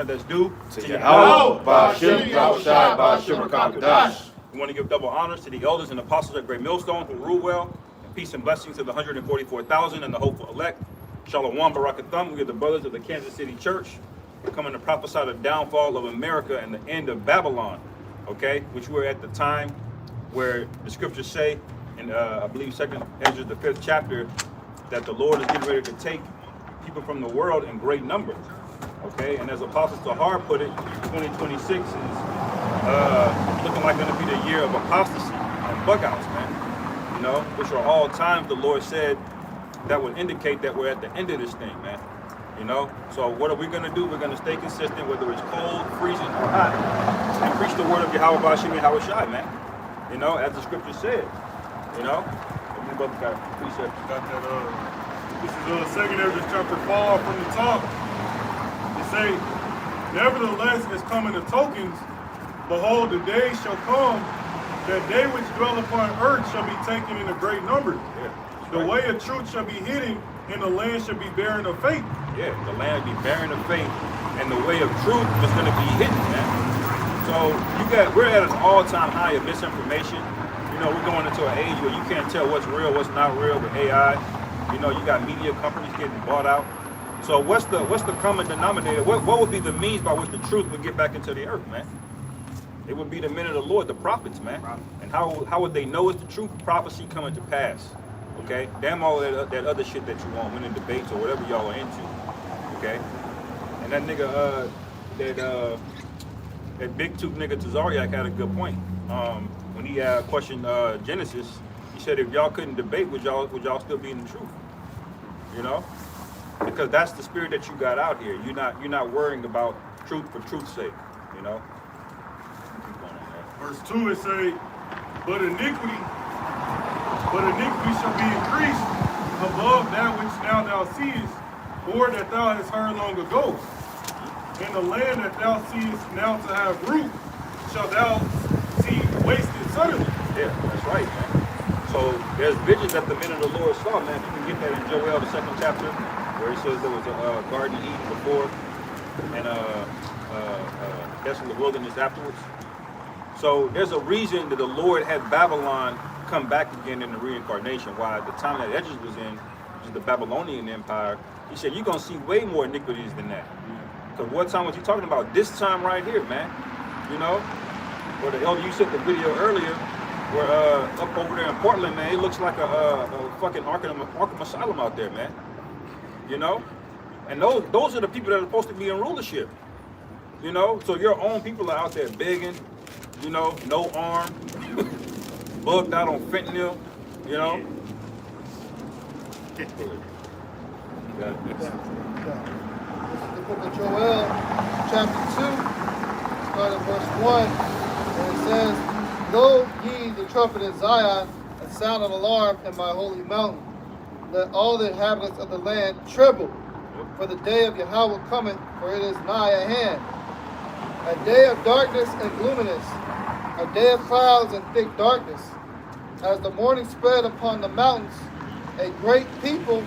That's due to Yahweh, Ba'ashem, Yahushai, Ba'ashem, Rakam. We want to give double honors to the elders and apostles at Great Millstone who rule well, and peace and blessings to the 144,000 and the hopeful elect. Shalom, Barakatham. We are the brothers of the Kansas City Church. We're coming to prophesy the downfall of America and the end of Babylon, okay? Which we're at the time where the scriptures say, in I believe 2nd Ezra, the 5th chapter, that the Lord is getting ready to take people from the world in great numbers. Okay, and as Apostle Tahar put it, 2026 is looking like going to be the year of apostasy and bug-outs, man. You know, which are all times the Lord said that would indicate that we're at the end of this thing, man. You know, so what are we going to do? We're going to stay consistent, whether it's cold, freezing, or hot, and preach the word of Yahweh Ba'ashem Yahushai, man. You know, as the scripture said. You know, you brother got a precept. Got that. This is 2nd Ezra chapter 5 from the top. Say, nevertheless, as coming the tokens, behold, the day shall come that they which dwell upon earth shall be taken in a great number. Yeah, the way of truth shall be hidden, and the land shall be barren of faith. Yeah, the land will be barren of faith, and the way of truth is going to be hidden, man. So we're at an all-time high of misinformation. You know, we're going into an age where you can't tell what's real, what's not real with AI. You know, you got media companies getting bought out. So what's the common denominator? What would be the means by which the truth would get back into the earth, man? It would be the men of the Lord, the prophets, man. And how would they know it's the truth? Prophecy coming to pass. Okay? Damn all that other shit that you want, winning debates or whatever y'all are into. Okay? And that nigga, that big tooth nigga Tazariak had a good point. When he questioned Genesis, he said if y'all couldn't debate, would y'all still be in the truth? You know? Because that's the spirit that you got out here. You're not worrying about truth for truth's sake, you know. Verse 2 it say, but iniquity shall be increased above that which now thou seest, or that thou hast heard long ago. And the land that thou seest now to have root, shall thou see wasted suddenly. Yeah, that's right, man. So there's visions that the men of the Lord saw, man. You can get that in Joel, the 2nd chapter. Where he says there was a garden of Eden before and a desolate wilderness afterwards. So there's a reason that the Lord had Babylon come back again in the reincarnation. Why at the time that Ezra was in, which is the Babylonian Empire, he said, you're going to see way more iniquities than that. Because what time was he talking about? This time right here, man. You know? Where the elder, you sent the video earlier, where up over there in Portland, man, it looks like a fucking Arkham Asylum out there, man. You know, and those are the people that are supposed to be in rulership. You know, so your own people are out there begging. You know, no arm, bugged out on fentanyl. You know. This is the book of Joel, chapter 2, starting verse 1, and it says, "Blow ye the trumpet in Zion, and sound an alarm in my holy mountain. Let all the inhabitants of the land tremble, for the day of Yahweh cometh, for it is nigh at hand. A day of darkness and gloominess, a day of clouds and thick darkness. As the morning spread upon the mountains, a great people,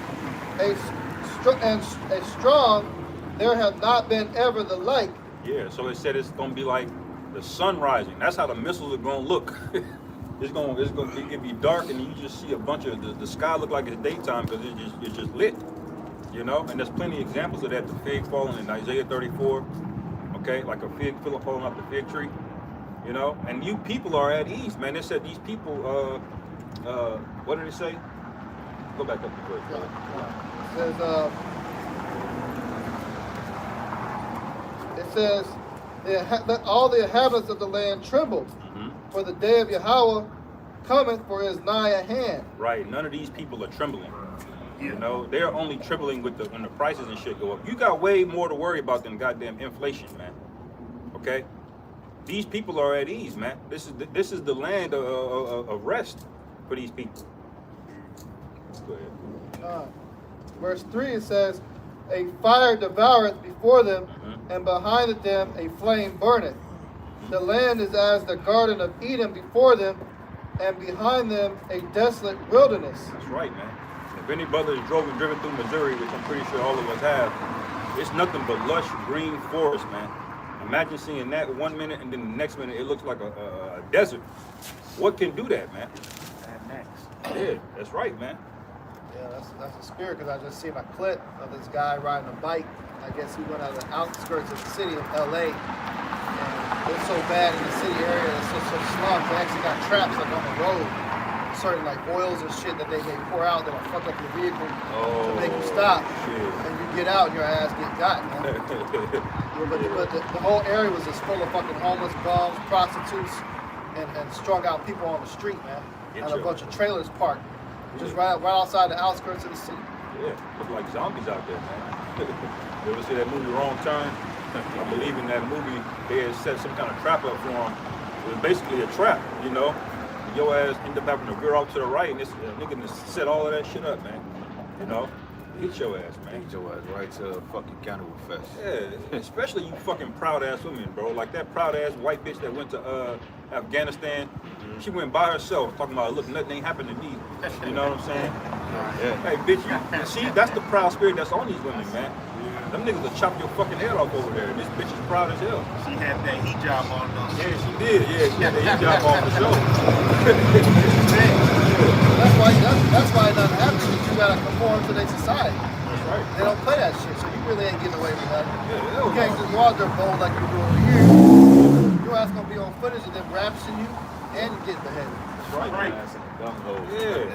a strong, there have not been ever the like." Yeah, so it said it's gonna be like the sun rising. That's how the missiles are gonna look. It's gonna be dark, and you just see a bunch of the sky look like it's daytime because it's just lit, you know. And there's plenty of examples of that. The fig falling in Isaiah 34, okay, like a fig falling off the fig tree, you know. And you people are at ease, man. They said these people, what did it say? Go back up the verse. It says, let all the inhabitants of the land tremble. For the day of Yahweh cometh, for it is nigh at hand. Right. None of these people are trembling. You know, they're only trembling when the prices and shit go up. You got way more to worry about than goddamn inflation, man. Okay? These people are at ease, man. This is the land of rest for these people. Go ahead. Verse 3 it says, "A fire devoureth before them, and behind them a flame burneth. The land is as the garden of Eden before them, and behind them a desolate wilderness." That's right, man. If any brother has driven through Missouri, which I'm pretty sure all of us have, It's nothing but lush green forest, man. Imagine seeing that 1 minute and then the next minute it looks like a desert. What can do that, man? Yeah, that's right, man. Yeah, that's a spirit, because I just seen a clip of this guy riding a bike. I guess he went out of the outskirts of the city of LA. And it's so bad in the city area, it's so slump. They actually got traps like on the road. Certain like oils and shit that they pour out that'll fuck up your vehicle to make you stop. Shit. And you get out and your ass get got, man. But the whole area was just full of fucking homeless bums, prostitutes, and strung out people on the street, man. And a bunch of trailers parked. Just right outside the outskirts of the city. Yeah, look like zombies out there, man. You ever see that movie Wrong Turn? I believe in that movie, they had set some kind of trap up for him. It was basically a trap, you know? Your ass end up having to veer off to the right, and this nigga just set all of that shit up, man. You know? Hit your ass, man. Hit your ass right to a fucking cannibal fest. Yeah, especially you fucking proud ass women, bro. Like that proud ass white bitch that went to Afghanistan. She went by herself talking about, look, nothing ain't happened to me. You know what I'm saying? Yeah. Hey, bitch, you see, that's the proud spirit that's on these women, man. Them niggas will chop your fucking head off over there. This bitch is proud as hell. She had that hijab on though. Yeah, she did. Yeah, she had the hijab on for sure. That's why it doesn't happen. You gotta conform to their society. That's right. They don't play that shit, so you really ain't getting away with nothing. Yeah, You can't just go out there bold like you do over here. Your ass gonna be on footage of them rapturing you and you get beheaded. That's right. Yeah,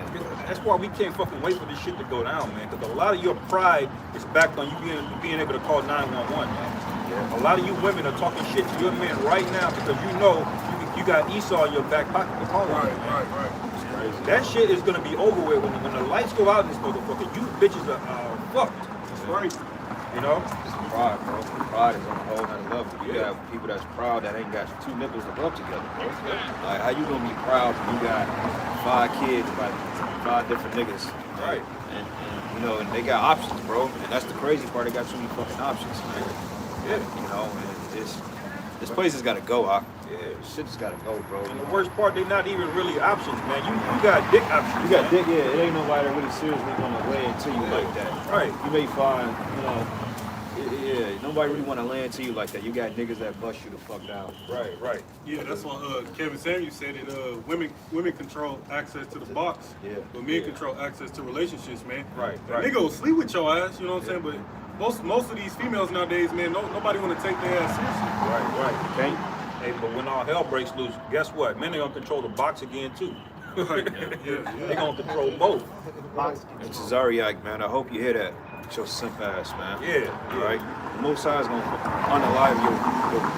that's why we can't fucking wait for this shit to go down, man. Because a lot of your pride is backed on you being able to call 911, man. Yeah. A lot of you women are talking shit to your men right now because you know you got Esau in your back pocket to call on. Right. That shit is gonna be over with when the lights go out in this motherfucker. You bitches are fucked. That's right. You know? It's pride, bro. Pride is on a whole nother level. You got people that's proud that ain't got two nipples to rub together, bro. Like, how you gonna be proud when you got 5 kids by 5 different niggas? Right. And you know, and they got options, bro. And that's the crazy part. They got so many fucking options, man. Yeah. You know, and this place has got to go, Hawk. Yeah. Shit has got to go, bro. And the worst part, they not even really options, man. You got dick options. You got man. dick, yeah. It ain't nobody that really seriously gonna lay into you like that. Right. You may find, you know, yeah, nobody really wanna lay into you like that. You got niggas that bust you the fuck down. Right. Yeah, that's what Kevin Samuels said it. Women control access to the box, Yeah. but men control access to relationships, man. Right. Nigga will sleep with your ass, you know what I'm saying? But most of these females nowadays, man, nobody want to take their ass seriously. Right. Okay? Hey, but when all hell breaks loose, guess what? Men are gonna control the box again too. Yeah. They gonna control both. And Cesariak, man, I hope you hear that. With your simp ass, man. Yeah. All right? The Most High is gonna unalive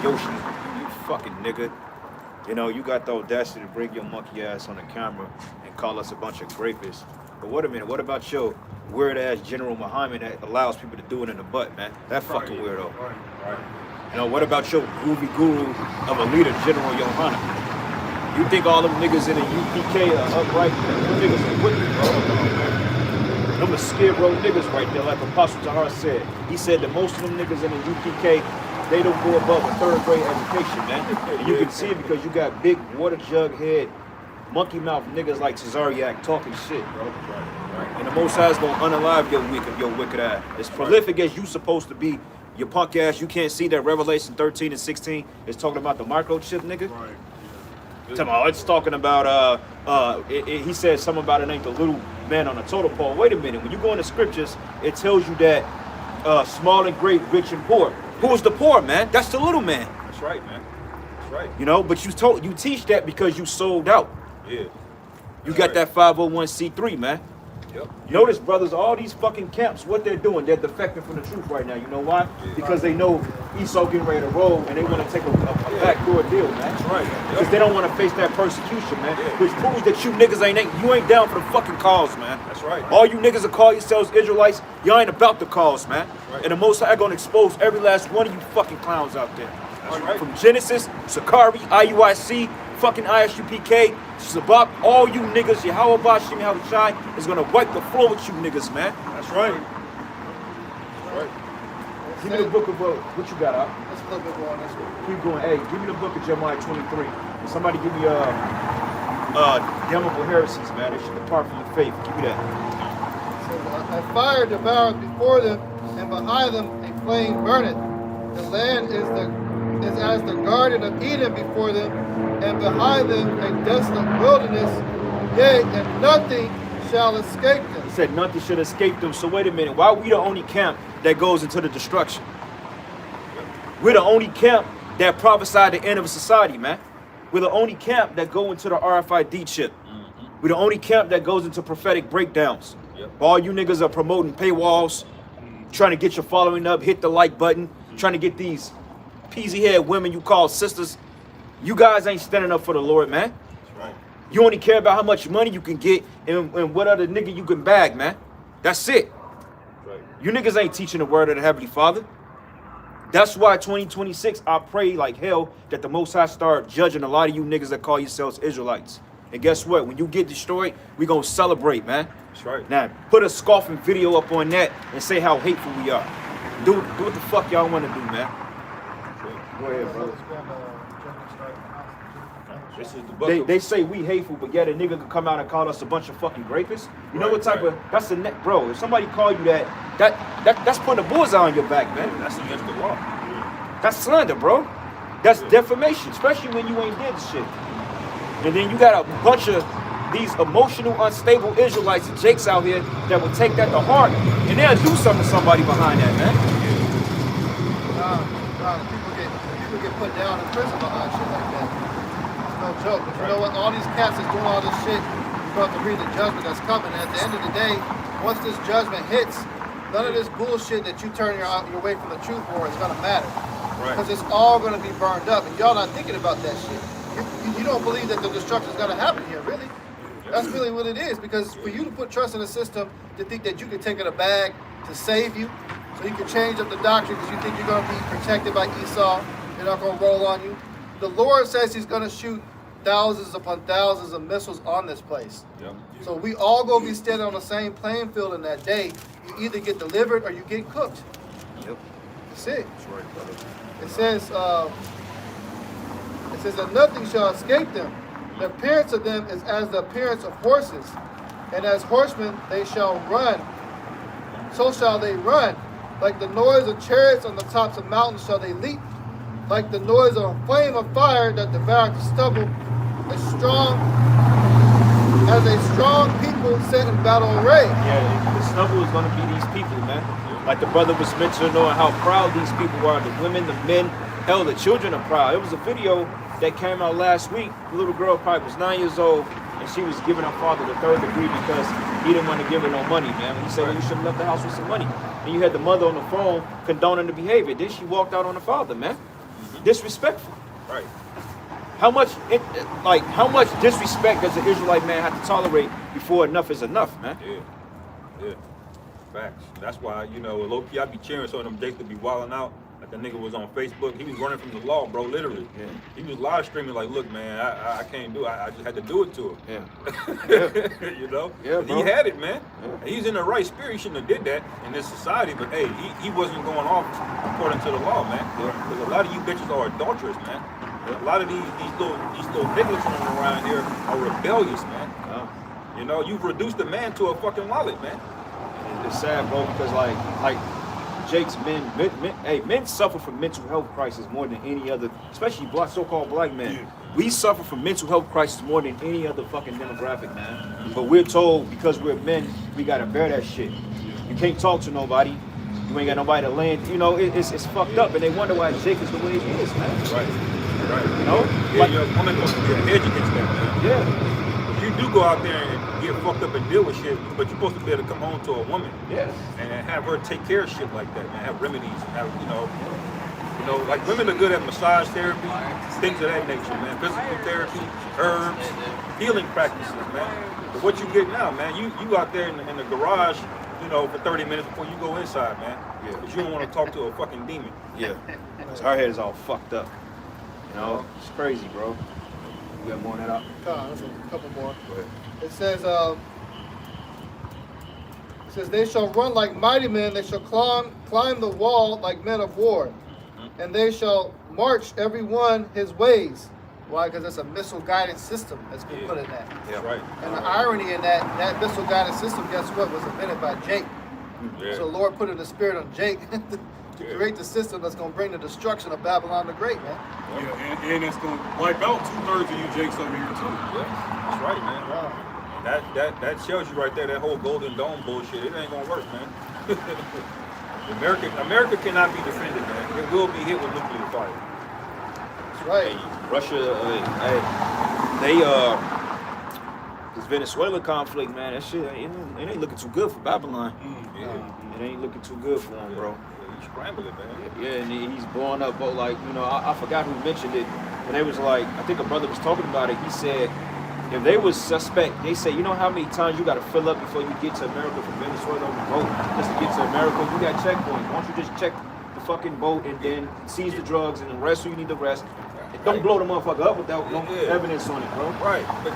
your Yoshi, you fucking nigga. You know, you got the audacity to bring your monkey ass on the camera and call us a bunch of rapists. But wait a minute, what about your weird ass General Muhammad that allows people to do it in the butt, man? That fucking weirdo. Right. You know, what about your groovy guru of a leader, General Yohana? You think all them niggas in the UPK are upright? Them niggas are wicked, bro. Them are skid row niggas right there, like Apostle Tahar said. He said that most of them niggas in the UPK, they don't go above a 3rd grade education, man. And you can see it because you got big water jug head, monkey mouth niggas like Cesariak talking shit, bro. Right. And the Most High is gonna unalive your wicked ass. As prolific as you supposed to be, your punk ass, you can't see that Revelation 13 and 16 is talking about the microchip, nigga. Right. It's talking about he said something about it ain't the little man on the totem pole. Wait a minute, when you go in the scriptures, it tells you that small and great, rich and poor. Who's the poor, man? That's the little man. That's right, man. That's right. You know, but you teach that because you sold out. Yeah. You got that 501c3, man. Yep. Notice, brothers, all these fucking camps, what they're doing, they're defecting from the truth right now. You know why? Because they know Esau getting ready to roll and they want to take a backdoor deal, man. That's right. Because they don't want to face that persecution, man. Which proves that you niggas ain't down for the fucking cause, man. That's right. All you niggas that call yourselves Israelites, y'all ain't about the cause, man. Right. And the Most High gonna expose every last one of you fucking clowns out there. That's right. From Genesis, Sakari, IUIC, fucking ISUPK, Sabak, all you niggas, Yahweh Bashim Yahushai is gonna wipe the floor with you niggas, man. That's right. That's right. Give me the book of what you got out. Let's flip it on this one. Keep going. Hey, give me the book of Jeremiah 23. And somebody give me damnable heresies, man. They should depart from the faith. Give me that. So, a fire devoured before them, and behind them a flame burneth. The land is as the garden of Eden before them, and behind them a desolate wilderness. Yea, and nothing shall escape them. He said nothing should escape them. So wait a minute. Why are we the only camp that goes into the destruction? We're the only camp that prophesied the end of society, man. We're the only camp that go into the RFID chip. We're the only camp that goes into prophetic breakdowns. All you niggas are promoting paywalls, trying to get your following up, hit the like button, trying to get these peasy head women you call sisters. You guys ain't standing up for the Lord, man. Right. You only care about how much money you can get and what other nigga you can bag, man. That's it. Right. You niggas ain't teaching the word of the Heavenly Father. That's why 2026, I pray like hell that the Most High start judging a lot of you niggas that call yourselves Israelites. And guess what? When you get destroyed, we gonna celebrate, man. That's right. Now, put a scoffing video up on that and say how hateful we are. Do what the fuck y'all want to do, man. Go ahead, brother. This is the book. They say we hateful, but yet a nigga could come out and call us a bunch of fucking rapists. You know what type of, that's the net, bro. If somebody call you that's putting a bullseye on your back, man. That's against the law. That's slander, bro. That's defamation, especially when you ain't did the shit. And then you got a bunch of these emotional, unstable Israelites and Jakes out here that will take that to heart, and they'll do something to somebody behind that, man. People get put down in prison behind shit like that. It's no joke. But you know what? All these cats is doing all this shit. You're going to read the judgment that's coming. And at the end of the day, once this judgment hits, none of this bullshit that you turn your way from the truth for is going to matter. Right. Because it's all going to be burned up. And y'all not thinking about that shit. You don't believe that the destruction is going to happen here, really. That's really what it is. Because for you to put trust in a system to think that you can take in a bag to save you, so you can change up the doctrine because you think you're going to be protected by Esau, they're not going to roll on you. The Lord says he's going to shoot thousands upon thousands of missiles on this place. Yep. So we all going to be standing on the same playing field in that day. You either get delivered or you get cooked. Yep. That's it. That's right, brother. It says that nothing shall escape them. The appearance of them is as the appearance of horses, and as horsemen they shall run. So shall they run. Like the noise of chariots on the tops of mountains shall they leap. Like the noise of a flame of fire that devoureth the stubble. As a strong people set in battle array. Yeah, the stubble is gonna be these people, man. Like the brother was mentioning, knowing how proud these people are. The women, the men, hell, the children are proud. It was a video that came out last week. The little girl probably was 9 years old, and she was giving her father the third degree because he didn't want to give her no money, man. He said, well, you should have left the house with some money. And you had the mother on the phone condoning the behavior. Then she walked out on the father, man. Disrespectful. Right. How much disrespect does an Israelite man have to tolerate before enough is enough, man? Yeah. Facts. That's why, low-key, I be cheering some of them Jakes to be wilding out. Like the nigga was on Facebook. He was running from the law, bro, literally. Yeah. He was live streaming like, look, man, I can't do it. I just had to do it to him. Yeah. Yeah, He had it, man. Yeah. He's in the right spirit. He shouldn't have did that in this society. But, hey, he wasn't going off according to the law, man. Because a lot of you bitches are adulterous, man. A lot of these little niggas running around here are rebellious, man. You've reduced a man to a fucking wallet, man. It's sad, bro, because like Jake's men suffer from mental health crisis more than any other, especially so-called black men. Yeah. We suffer from mental health crisis more than any other fucking demographic, man. But we're told because we're men, we gotta bear that shit. You can't talk to nobody. You ain't got nobody to land. It's fucked up, and they wonder why Jake is the way he is, man. Right. Yeah, like, your woman supposed to be an edge against that, man. Yeah. You do go out there and get fucked up and deal with shit, but you're supposed to be able to come home to a woman, and have her take care of shit like that, man. Have remedies, have like women are good at massage therapy, things of that nature, man. Physical therapy, herbs, healing practices, man. But what you get now, man, you out there in the garage, for 30 minutes before you go inside, man. Yeah. Because you don't want to talk to a fucking demon. Yeah. Our head is all fucked up. It's crazy, bro. You got more on that up? There's a couple more. It says, they shall run like mighty men, they shall climb the wall like men of war, and they shall march every one his ways. Why? Because it's a missile guidance system that's been put in that. Yeah, right. And the irony in that missile guidance system, guess what, was invented by Jake. Yeah. So the Lord put in the spirit on Jake to create the system that's going to bring the destruction of Babylon the Great, man. Yeah, and it's gonna wipe out 2/3 of you Jakes over here too. Yeah, that's right, man. Wow. That tells you right there, that whole Golden Dome bullshit, it ain't gonna work, man. America cannot be defended, man. It will be hit with nuclear fire. That's right. Hey, Russia, this Venezuela conflict, man, that shit, it ain't looking too good for Babylon. Yeah. It ain't looking too good for him, bro. He's scrambling, man. Yeah, and he's blowing up, but like, you know, I forgot who mentioned it, but they was like, I think a brother was talking about it. He said, if they was suspect, they say, you know how many times you got to fill up before you get to America from Venezuela on the boat just to get to America? You got checkpoints. Why don't you just check the fucking boat and then seize the drugs and arrest who you need to arrest? And don't blow the motherfucker up without no evidence on it, bro. Right, but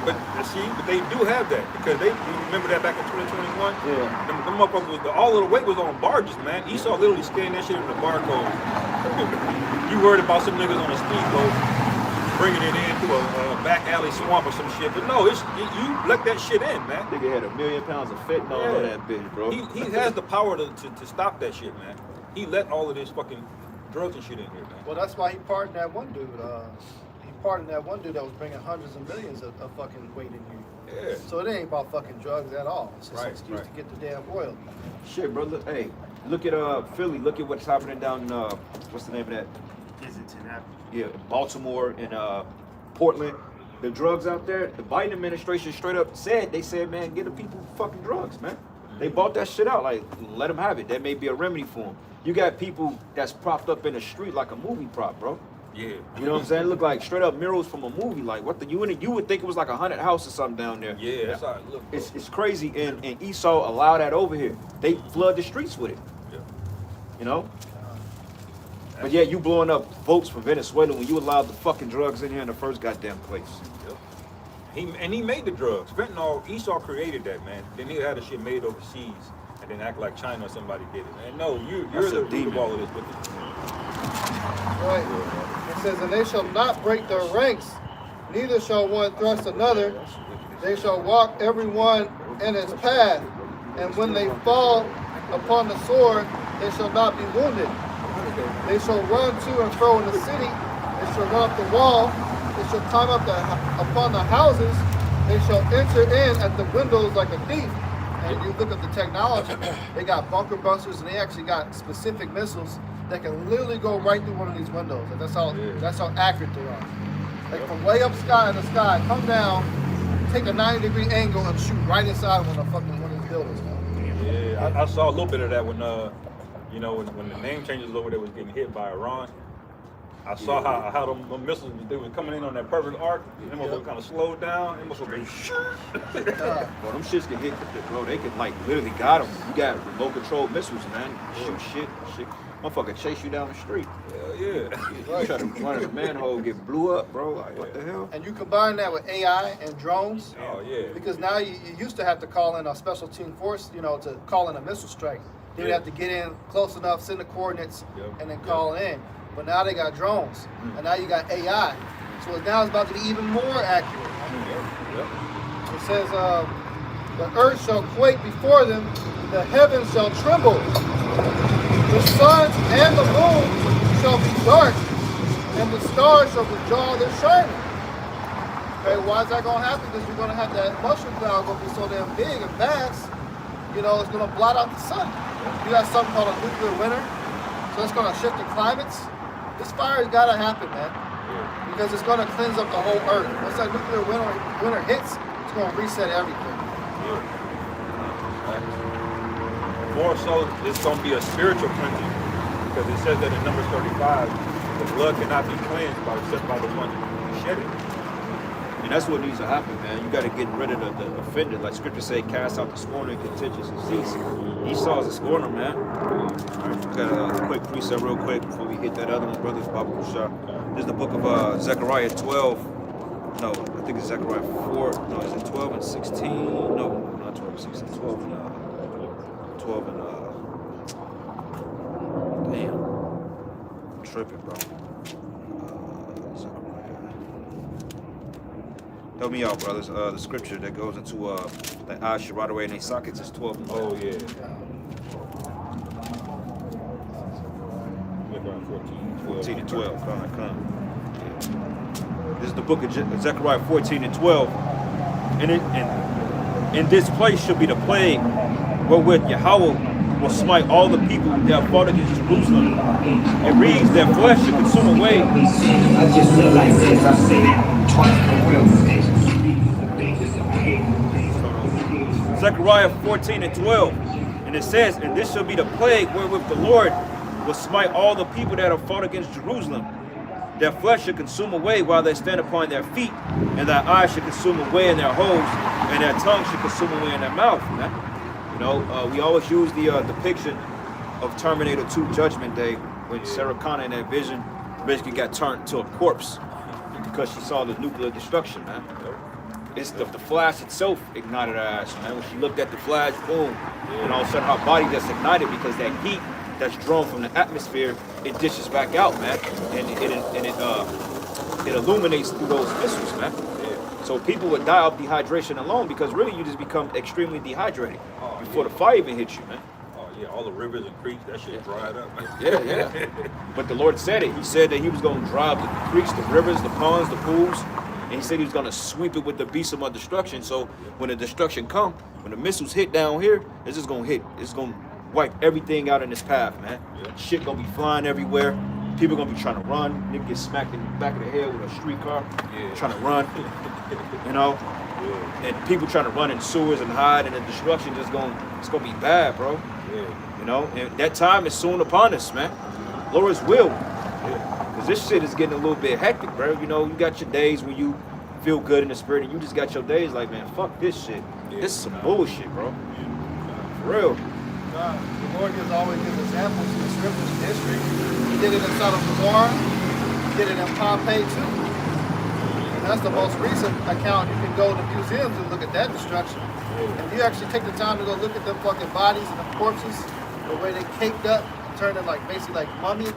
they do have that because you remember that back in 2021? Yeah. Them motherfuckers, all of the weight was on barges, man. Esau literally scanned that shit in the barcode. You worried about some niggas on a speedboat bringing it in through a back alley swamp or some shit, but no, you let that shit in, man. Nigga had 1 million pounds of fentanyl on that bitch, bro. He has the power to stop that shit, man. He let all of this fucking drugs and shit in here, man. Well, that's why he pardoned that one dude. He pardoned that one dude that was bringing hundreds of millions of fucking weight in here. Yeah. So it ain't about fucking drugs at all. It's just an Right, excuse right. to get the damn oil. Shit, bro. Look, hey, look at Philly. Look at what's happening down what's the name of that? Kensington Avenue. Yeah, Baltimore and Portland. The drugs out there, the Biden administration straight up said, man, get the people fucking drugs, man. They bought that shit out, like, let them have it. That may be a remedy for them. You got people that's propped up in the street like a movie prop, bro. Yeah. You know what I'm saying? It look like straight up murals from a movie. Like, what the, you would think it was like a 100 house or something down there. Yeah, that's how it look. Bro. It's crazy, and Esau allow that over here. They flood the streets with it. Yeah. You know? But yeah, you blowing up votes for Venezuela when you allowed the fucking drugs in here in the first goddamn place. Yep. He made the drugs. Fentanyl, Esau created that, man. Then he had the shit made overseas and then act like China or somebody did it. Man, no, you're That's the a root demon. of all of this. But Right. It says, and they shall not break their ranks, neither shall one thrust another. They shall walk every one in his path, and when they fall upon the sword, they shall not be wounded. They shall run to and fro in the city. They shall run up the wall. They shall climb up upon the houses. They shall enter in at the windows like a thief. And you look at the technology, they got bunker busters, and they actually got specific missiles that can literally go right through one of these windows. And that's how accurate they are. Like from way up in the sky, come down, take a 90-degree angle and shoot right inside one of these buildings. Man. yeah, I saw a little bit of that when when the name changes over there was getting hit by Iran. I saw how them missiles, they were coming in on that perfect arc. Them motherfuckers kind of slowed down. Them motherfuckers been Bro, them shits can hit, bro. They can like literally got them. You got remote control missiles, man. Shoot shit. Motherfucker chase you down the street. hell yeah. You try to run in a manhole, get blew up, bro. Like what the hell? And you combine that with AI and drones, Oh yeah. because now you used to have to call in a special team force, to call in a missile strike. Then you have to get in close enough, send the coordinates, and then call in. But now they got drones, and now you got AI. So now it's about to be even more accurate. Yep. It says, the earth shall quake before them, the heavens shall tremble. The sun and the moon shall be dark, and the stars shall withdraw their shining. Okay, why is that going to happen? Because you're going to have that mushroom cloud going to be so damn big and vast, it's going to blot out the sun. You got something called a nuclear winter, so it's going to shift the climates. This fire has got to happen, man, because it's going to cleanse up the whole earth. Once that nuclear winter hits, it's going to reset everything. More so, it's going to be a spiritual cleansing because it says that in Numbers 35, the blood cannot be cleansed except by the one who shed it. And that's what needs to happen, man. You got to get rid of the offender. Like Scripture say, cast out the scorner and contentious and cease. Esau's a scorner, man. All right, got a quick precept real quick before we hit that other one, brothers. Baba Kusha. This is the book of Zechariah 12. No, I think it's Zechariah 4. No, is it 12 and 16? No, not 12 and 16. 12 and 12 and damn. I'm tripping, bro. Help me out, brothers. The scripture that goes into the eyes should right away in their sockets is 12 and 12. Oh yeah. 14 and 12. Come. This is the book of Zechariah 14 and 12. And in this place shall be the plague wherewith Yahweh will smite all the people that fought against Jerusalem. It reads that flesh shall consume away. I just realized this. I say that twice for real. Zechariah 14 and 12. And it says, and this shall be the plague wherewith the Lord will smite all the people that have fought against Jerusalem. Their flesh shall consume away while they stand upon their feet, and their eyes shall consume away in their holes, and their tongue shall consume away in their mouth. Man. You know, we always use the depiction of Terminator 2 Judgment Day when Sarah Connor in that vision basically got turned into a corpse because she saw the nuclear destruction, man. It's the flash itself ignited her ass, man. When she looked at the flash, boom, and all of a sudden her body just ignited because that heat that's drawn from the atmosphere, it dishes back out, man, and it illuminates through those missiles, man. So people would die of dehydration alone because really you just become extremely dehydrated before the fire even hits you, man. Oh yeah, all the rivers and creeks, that shit dried up, man. Yeah. But the Lord said it. He said that he was going to dry up the creeks, the rivers, the ponds, the pools, and he said he was going to sweep it with the beast of destruction. So when the destruction come, when the missiles hit down here, it's just going to hit. It's going to wipe everything out in this path, man. Yeah. Shit going to be flying everywhere. People going to be trying to run. Nigga get smacked in the back of the head with a streetcar, trying to run, you know? Yeah. And people trying to run in sewers and hide, and the destruction it's going to be bad, bro. Yeah. You know, and that time is soon upon us, man. Lord's will. Yeah. Because this shit is getting a little bit hectic, bro. You know, you got your days when you feel good in the spirit, and you just got your days like, man, fuck this shit. Yeah. This is some bullshit, bro. For real. The Lord gives always gives examples in the scriptures and history. He did it in Sodom and Gomorrah. He did it in Pompeii too. And that's the most recent account. You can go to museums and look at that destruction. And you actually take the time to go look at them fucking bodies and the corpses, the way they caked up, turned them like basically like mummy.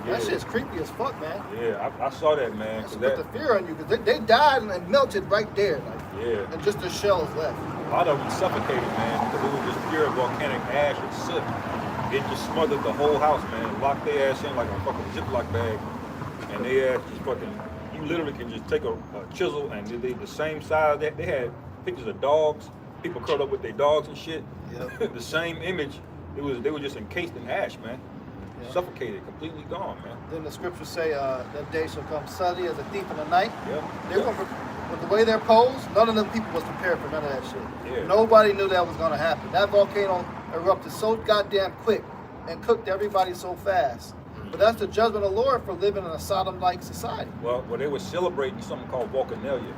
That shit's creepy as fuck, man. Yeah, I saw that, man. That's 'cause put the fear on you because they died and melted right there, like, Yeah. and just the shells left. A lot of them suffocated, man, because it was just pure volcanic ash and soot. It just smothered the whole house, man. Locked their ass in like a fucking Ziploc bag. And they ass just fucking, you literally can just take a chisel and they the same size. They had pictures of dogs, people curled up with their dogs and shit. Yep. The same image, they were just encased in ash, man. Yeah. Suffocated, completely gone, man. Then the scriptures say that day shall come suddenly as a thief in the night. Yeah. They were, with the way they're posed, none of them people was prepared for none of that shit. Yeah. Nobody knew that was gonna happen. That volcano erupted so goddamn quick and cooked everybody so fast. But that's the judgment of the Lord for living in a Sodom-like society. Well, they were celebrating something called Volcanelia,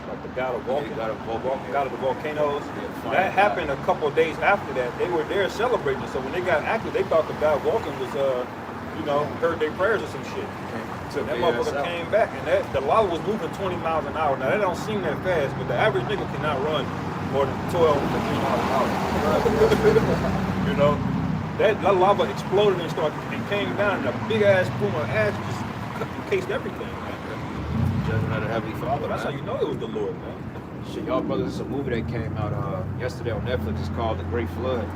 like the god of God of the volcanoes. Yeah, That happened a couple of days after that. They were there celebrating. So when they got active, they thought the god Vulcan was, heard their prayers or some shit. So that motherfucker came back, and the lava was moving 20 miles an hour. Now that don't seem that fast, but the average nigga cannot run more than 12, 15 miles an hour. You know, that lava exploded and came down, and a big ass plume of ash just encased everything, man. Judgment of the Heavenly Father. That's how you know it was the Lord, man. Shit, y'all brothers, it's a movie that came out yesterday on Netflix. It's called The Great Flood.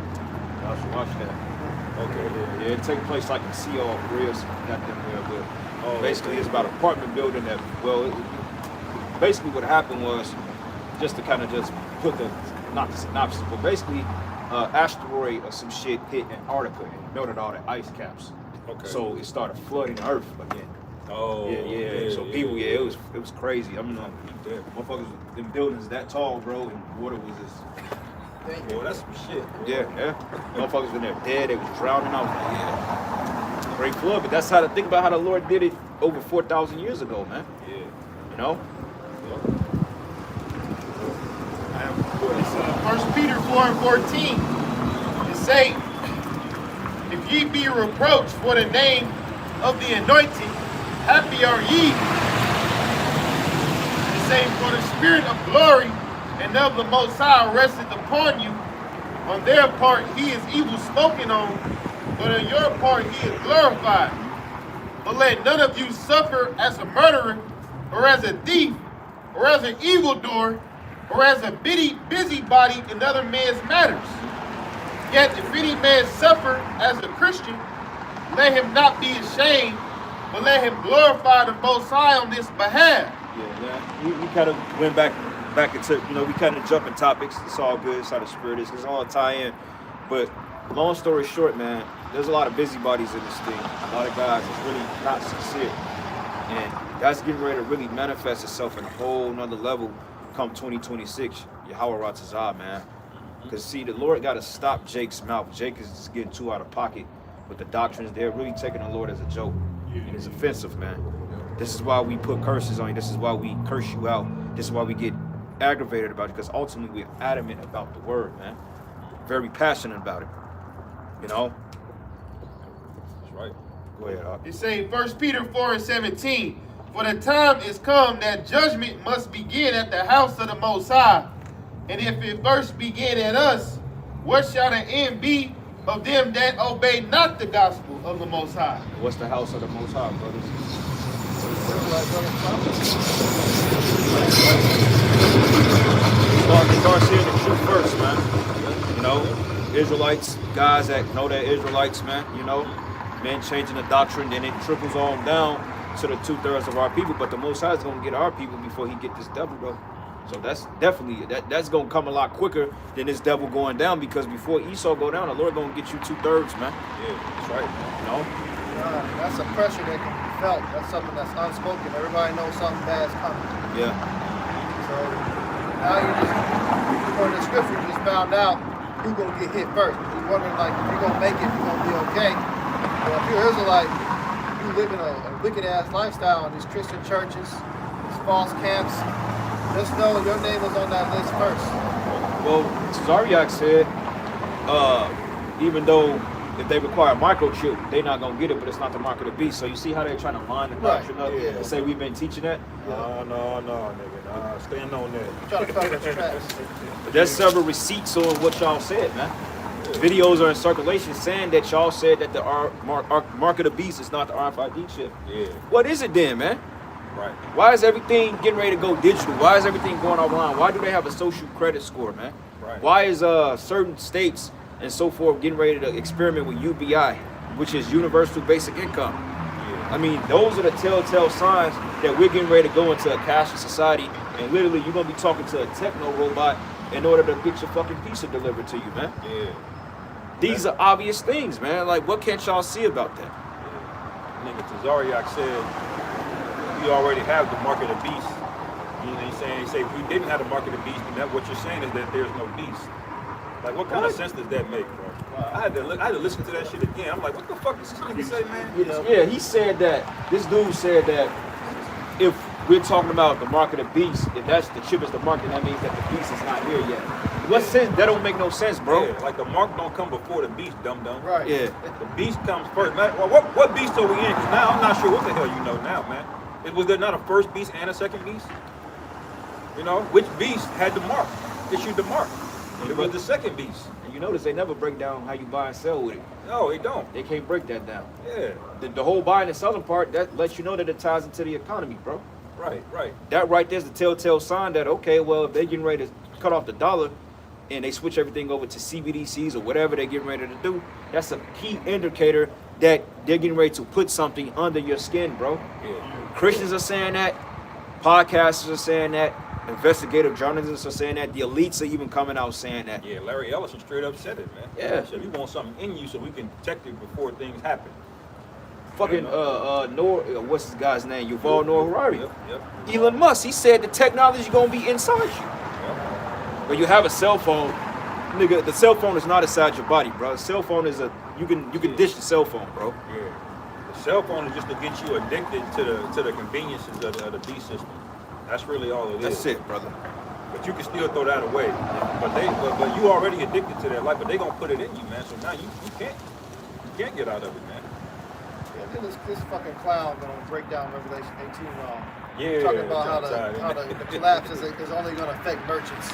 Y'all should watch that. Okay. Yeah, it takes place like in Seoul, Korea, but basically it's about an apartment building that, basically what happened was, just to kind of just put not the synopsis, but basically asteroid or some shit hit Antarctica and melted all the ice caps. Okay. So it started flooding the earth again. Oh. Yeah. So people, it was crazy. I mean, motherfuckers in buildings that tall, bro, and water was just. Well, that's some shit. Yeah. Motherfuckers in there dead. They was drowning. I was like, yeah. Great flood, but that's how to think about how the Lord did it over 4,000 years ago, man. Yeah. You know. It's 1 Peter 4:14. It say, if ye be reproached for the name of the anointed, happy are ye. It say, for the spirit of glory and of the Most High resteth upon you. On their part he is evil spoken on, but on your part he is glorified. But let none of you suffer as a murderer, or as a thief, or as an evildoer, or as a busybody in other men's matters. Yet if any man suffer as a Christian, let him not be ashamed, but let him glorify the Most High on this behalf. Yeah, man. We kind of went back into, we kind of jumping topics. It's all good. It's how the spirit is. It's all tie in. But long story short, man, there's a lot of busybodies in this thing. A lot of guys that's really not sincere. And that's getting ready to really manifest itself in a whole nother level come 2026. Yahweh Ratazah, man. Because, see, the Lord got to stop Jake's mouth. Jake is just getting too out of pocket with the doctrines. They're really taking the Lord as a joke. And it's offensive, man. This is why we put curses on you. This is why we curse you out. This is why we get aggravated about it. Because ultimately, we're adamant about the word, man. Very passionate about it. That's right. Go ahead, Doc. It say 1 Peter 4:17, for the time is come that judgment must begin at the house of the Most High. And if it first begin at us, what shall the end be of them that obey not the gospel of the Most High? What's the house of the Most High, brothers? Start seeing the truth first, man. Israelites, guys that know they're Israelites, man. Men changing the doctrine, then it trickles on down to the 2/3 of our people. But the Most High is gonna get our people before he get this devil, bro. So that's definitely that's gonna come a lot quicker than this devil going down, because before Esau go down, the Lord gonna get you 2/3, man. Yeah, that's right. That's a pressure that can be felt. That's something that's unspoken. Everybody knows something bad's coming. Yeah. So now you just, according to the scripture, you just found out who's gonna get hit first. You're wondering, like, if you're gonna make it, if you're gonna be okay. Well, if you're Israelite, you living a wicked ass lifestyle in these Christian churches, these false camps, just know your name is on that list first. Well, Zaryak said, even though if they require a microchip, they're not gonna get it, but it's not the mark of the beast. So you see how they're trying to line the doctrine up and say we've been teaching that? No, nigga, nah, stand on that. You try to cover its tracks. But there's several receipts on what y'all said, man. Videos are in circulation saying that y'all said that the mark of the beast is not the RFID chip. Yeah. What is it then, man? Right. Why is everything getting ready to go digital? Why is everything going online? Why do they have a social credit score, man? Right. Why is certain states and so forth getting ready to experiment with UBI, which is Universal Basic Income? Yeah. I mean, those are the telltale signs that we're getting ready to go into a cashless society, and literally you're gonna be talking to a techno robot in order to get your fucking pizza delivered to you, man. Yeah. These are obvious things, man. Like, what can't y'all see about that? Nigga Tazariak said we already have the mark of the beast. You know what he's saying? He said if we didn't have the mark of the beast, then that what you're saying is that there's no beast. Like, what kind of sense does that make, bro? I had to listen to that shit again. I'm like, what the fuck does this nigga say, man? Yeah, he said that, this dude said that if we're talking about the mark of the beast, if that's the chip is the mark, then that means that the beast is not here yet. What sense? That don't make no sense, bro. Yeah, like the mark don't come before the beast, dum dum. Right. Yeah. The beast comes first, man. Well, what beast are we in? Because now I'm not sure what the hell you know now, man. Was there not a first beast and a second beast? Which beast had the mark? Issued the mark. It was the second beast. And you notice they never break down how you buy and sell with it. No, they don't. They can't break that down. Yeah. The whole buying and selling part, that lets you know that it ties into the economy, bro. Right. That right there's the telltale sign that, okay, well, if they're getting ready to cut off the dollar and they switch everything over to CBDCs or whatever they're getting ready to do, that's a key indicator that they're getting ready to put something under your skin, bro. Yeah. Christians are saying that. Podcasters are saying that. Investigative journalists are saying that. The elites are even coming out saying that. Yeah, Larry Ellison straight up said it, man. Yeah. He said we want something in you so we can detect it before things happen. Fucking what's this guy's name? Yuval Noah Harari. Yep. Elon Musk, he said the technology gonna be inside you. Yep. But you have a cell phone, nigga. The cell phone is not inside your body, bro. The cell phone is you can dish the cell phone, bro. Yeah. The cell phone is just to get you addicted to the conveniences of the beast system. That's really all it is. That's it, brother. But you can still throw that away. But you already addicted to that life. But they gonna put it in you, man. So now you can't get out of it, man. Yeah, then this fucking clown gonna break down Revelation 18 wrong. Yeah. Talking about how the collapse is only gonna affect merchants.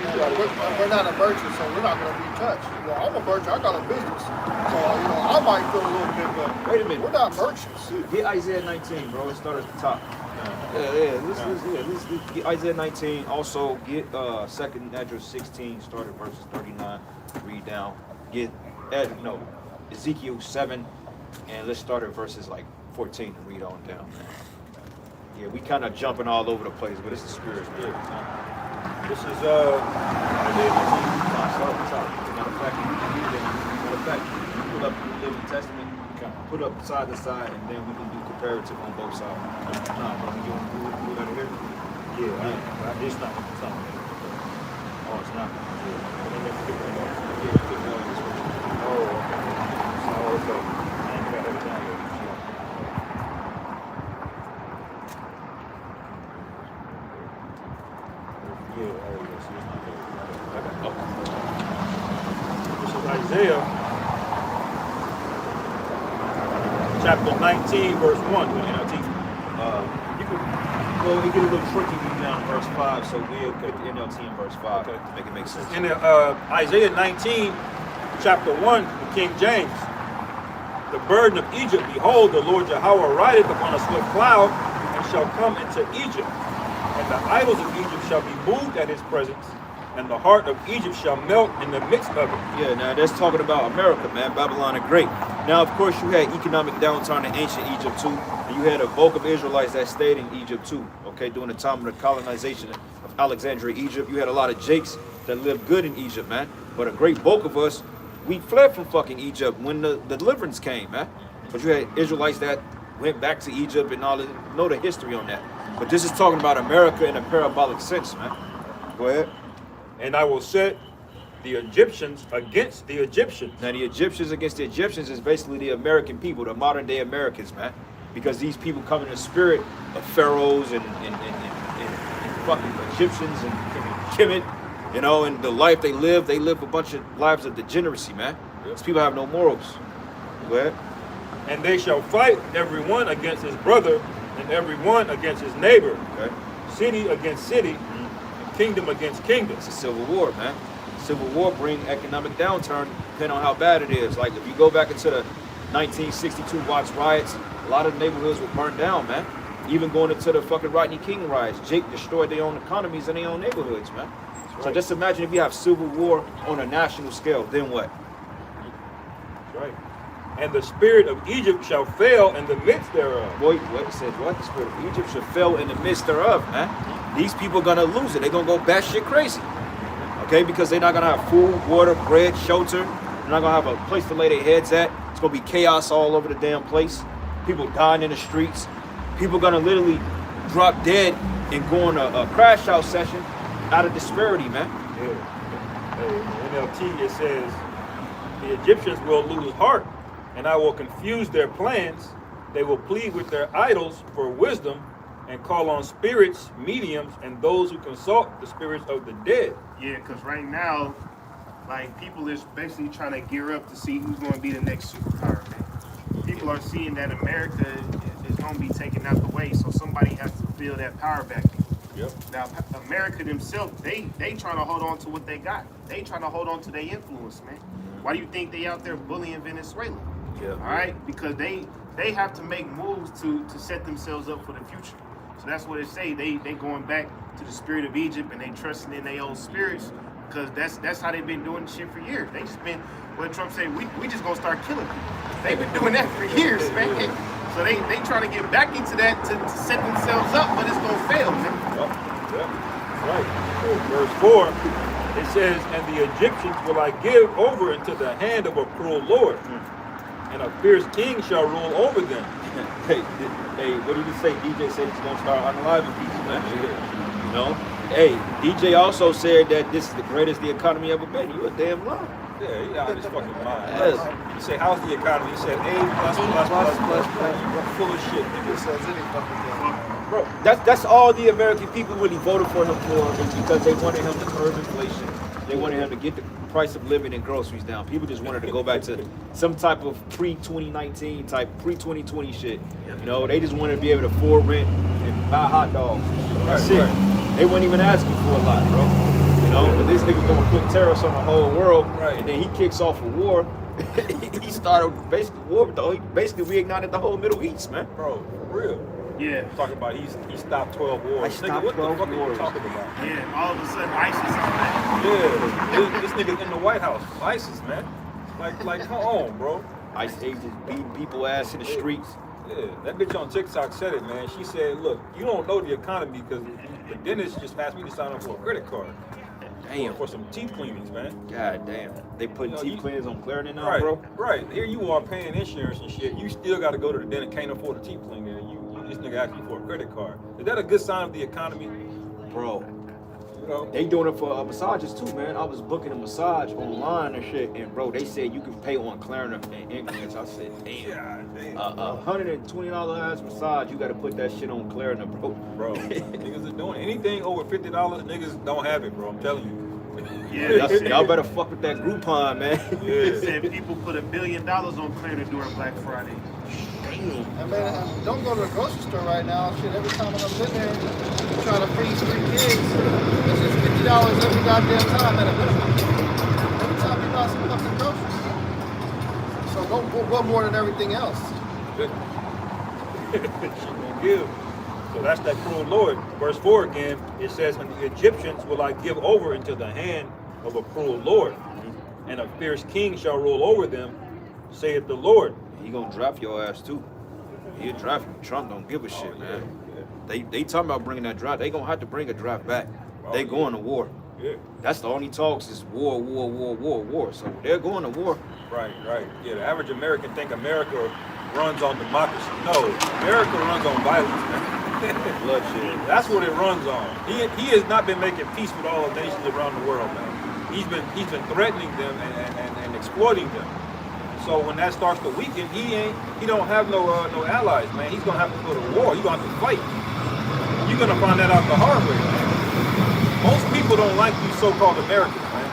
We're not a merchant, so we're not gonna be touched. I'm a merchant. I got a business, so I might feel a little bit, but Wait a minute. we're not merchants. Get Isaiah 19, bro. Let's start at the top. Let's get Isaiah 19. Also get 2nd Ezra 16, start at verses 39. Read down. Get Ezekiel 7, and let's start at verses like 14 and read on down. Yeah, we kind of jumping all over the place, but it's the spirit. Yeah. This is Matter of fact, you pull up the Living Testament, put up side to side, and then we can do comparative on both sides. Nah, but you want to do that here? Yeah, it's not. Oh, it's not. oh, okay. I ain't got it down yet. Yeah, oh, yes, it's not there. This is Isaiah chapter 19, verse 1. With NLT. You could, well, it get a little tricky when you down verse 5, so we'll put the NLT in verse 5 Okay. to make it make sense. In Isaiah 19, chapter 1, the King James, the burden of Egypt, behold, the Lord Yahweh rideth upon a swift cloud, and shall come into Egypt. And the idols of Egypt shall be moved at his presence, and the heart of Egypt shall melt in the midst of it. Yeah, now that's talking about America, man. Babylon the Great. Now, of course, you had economic downturn in ancient Egypt too, and you had a bulk of Israelites that stayed in Egypt too. Okay, during the time of the colonization of Alexandria, Egypt, you had a lot of Jakes that lived good in Egypt, man. But a great bulk of us, we fled from fucking Egypt when the deliverance came, man. But you had Israelites that went back to Egypt and all that. Know the history on that. But this is talking about America in a parabolic sense, man. Go ahead. And I will set the Egyptians against the Egyptians. Now, the Egyptians against the Egyptians is basically the American people, the modern day Americans, man. Because these people come in the spirit of pharaohs and fucking Egyptians and Kemet, you know, and the life they live a bunch of lives of degeneracy, man. These people have no morals. Go ahead. And they shall fight every one against his brother, and every one against his neighbor. Okay. City against city, and kingdom against kingdom. It's a civil war, man. Civil war bring economic downturn depending on how bad it is. Like if you go back into the 1962 Watts riots, a lot of neighborhoods were burned down, man. Even going into the fucking Rodney King riots, Jake destroyed their own economies and their own neighborhoods, man. Right. So just imagine if you have civil war on a national scale, then what? That's right. And the spirit of Egypt shall fail in the midst thereof. Boy, what it says, what? The spirit of Egypt should fail in the midst thereof, man. These people are gonna lose it. They're gonna go batshit crazy. Okay, because they're not gonna have food, water, bread, shelter. They're not gonna have a place to lay their heads at. It's gonna be chaos all over the damn place. People dying in the streets. People gonna literally drop dead and go on a crash out session out of disparity, man. Yeah. Hey, NLT, it says, the Egyptians will lose heart, and I will confuse their plans. They will plead with their idols for wisdom, and call on spirits, mediums, and those who consult the spirits of the dead. Yeah, because right now, like, people is basically trying to gear up to see who's going to be the next superpower, man. People are seeing that America is going to be taken out the way, so somebody has to fill that power back in. Yep. Now, America themselves, they trying to hold on to what they got. They trying to hold on to their influence, man. Why do you think they out there bullying Venezuela? Yeah. All right, because they have to make moves to set themselves up for the future. So that's what they say. They going back to the spirit of Egypt and they trusting in their own spirits because that's how they've been doing shit for years. They just been what Trump said. We just gonna start killing people. They've been doing that for years, man. So they trying to get back into that to set themselves up, but it's gonna fail, man. Yep. Right. Verse 4, it says, and the Egyptians will I give over into the hand of a cruel Lord, and a fierce king shall rule over them. Hey, what did he say? DJ said he's gonna start unaliving people, man. You know? Hey, DJ also said that this is the greatest the economy ever been. You a damn lie. Yeah, he out of his fucking mind. Yes. He said, how's the economy? He said, A plus. You're full of shit, He nigga. says any fucking thing. Bro, that's all the American people really voted for him for is because they wanted him to curb inflation. They wanted him to get the price of living and groceries down. People just wanted to go back to some type of pre-2019 type, pre-2020 shit. You know, they just wanted to be able to afford rent and buy hot dogs. That's it. They weren't even asking for a lot, bro. You know, but this nigga gonna put tariffs on the whole world, Right. and then he kicks off a war. He started basically war, though. He basically reignited the whole Middle East, man. Bro, for real. Yeah, Talking about he stopped 12 wars. I Nigga, stopped what 12 the fuck are you wars. talking about? yeah. All of a sudden, ISIS is back. Yeah, this nigga's in the White House. ISIS, man. Like, come on, bro. ICE agents beating people ass in the streets. Yeah, that bitch on TikTok said it, man. She said, look, you don't know the economy because the dentist just asked me to sign up for a credit card. Damn. For some teeth cleanings, man. God damn. They putting teeth cleaners on Clarendon now, Right, bro? right. Here you are paying insurance and shit. You still got to go to the dentist, can't afford a teeth cleaning, and you this nigga asked you for a credit card. Is that a good sign of the economy? Bro. You know? They doing it for massages too, man. I was booking a massage online and shit, and bro, they said you can pay on Clarendon in increments. I said, damn. $120 ass massage, you got to put that shit on Clarendon, bro. Bro, niggas are doing anything over $50. Niggas don't have it, bro. I'm telling you. Yeah, Y'all better fuck with that Groupon, man. they said people put $1 billion on Clarendon during Black Friday. Damn. I mean, don't go to the grocery store right now. Shit, every time I'm in there trying to feed 3 kids, it's just $50 every goddamn time at a minimum. Every time you buy some fucking groceries. So go more than everything else. She gonna give. So that's that cruel Lord. Verse 4 again, it says, and the Egyptians will I give over into the hand of a cruel Lord, and a fierce king shall rule over them, saith the Lord. He gonna draft your ass too. He'll draft you. Trump don't give a shit, man. They talking about bringing that draft. They gonna have to bring a draft back. They going to war. Yeah. That's the only talks is war. So they're going to war. Right. Yeah, the average American think America runs on democracy. No, America runs on violence, man. Bloodshed. That's what it runs on. He has not been making peace with all the nations around the world, man. He's been threatening them and exploiting them. So when that starts to weaken, he don't have no allies, man. He's gonna have to go to war. He's gonna have to fight. You're gonna find that out the hard way, man. Most people don't like you so-called Americans, man.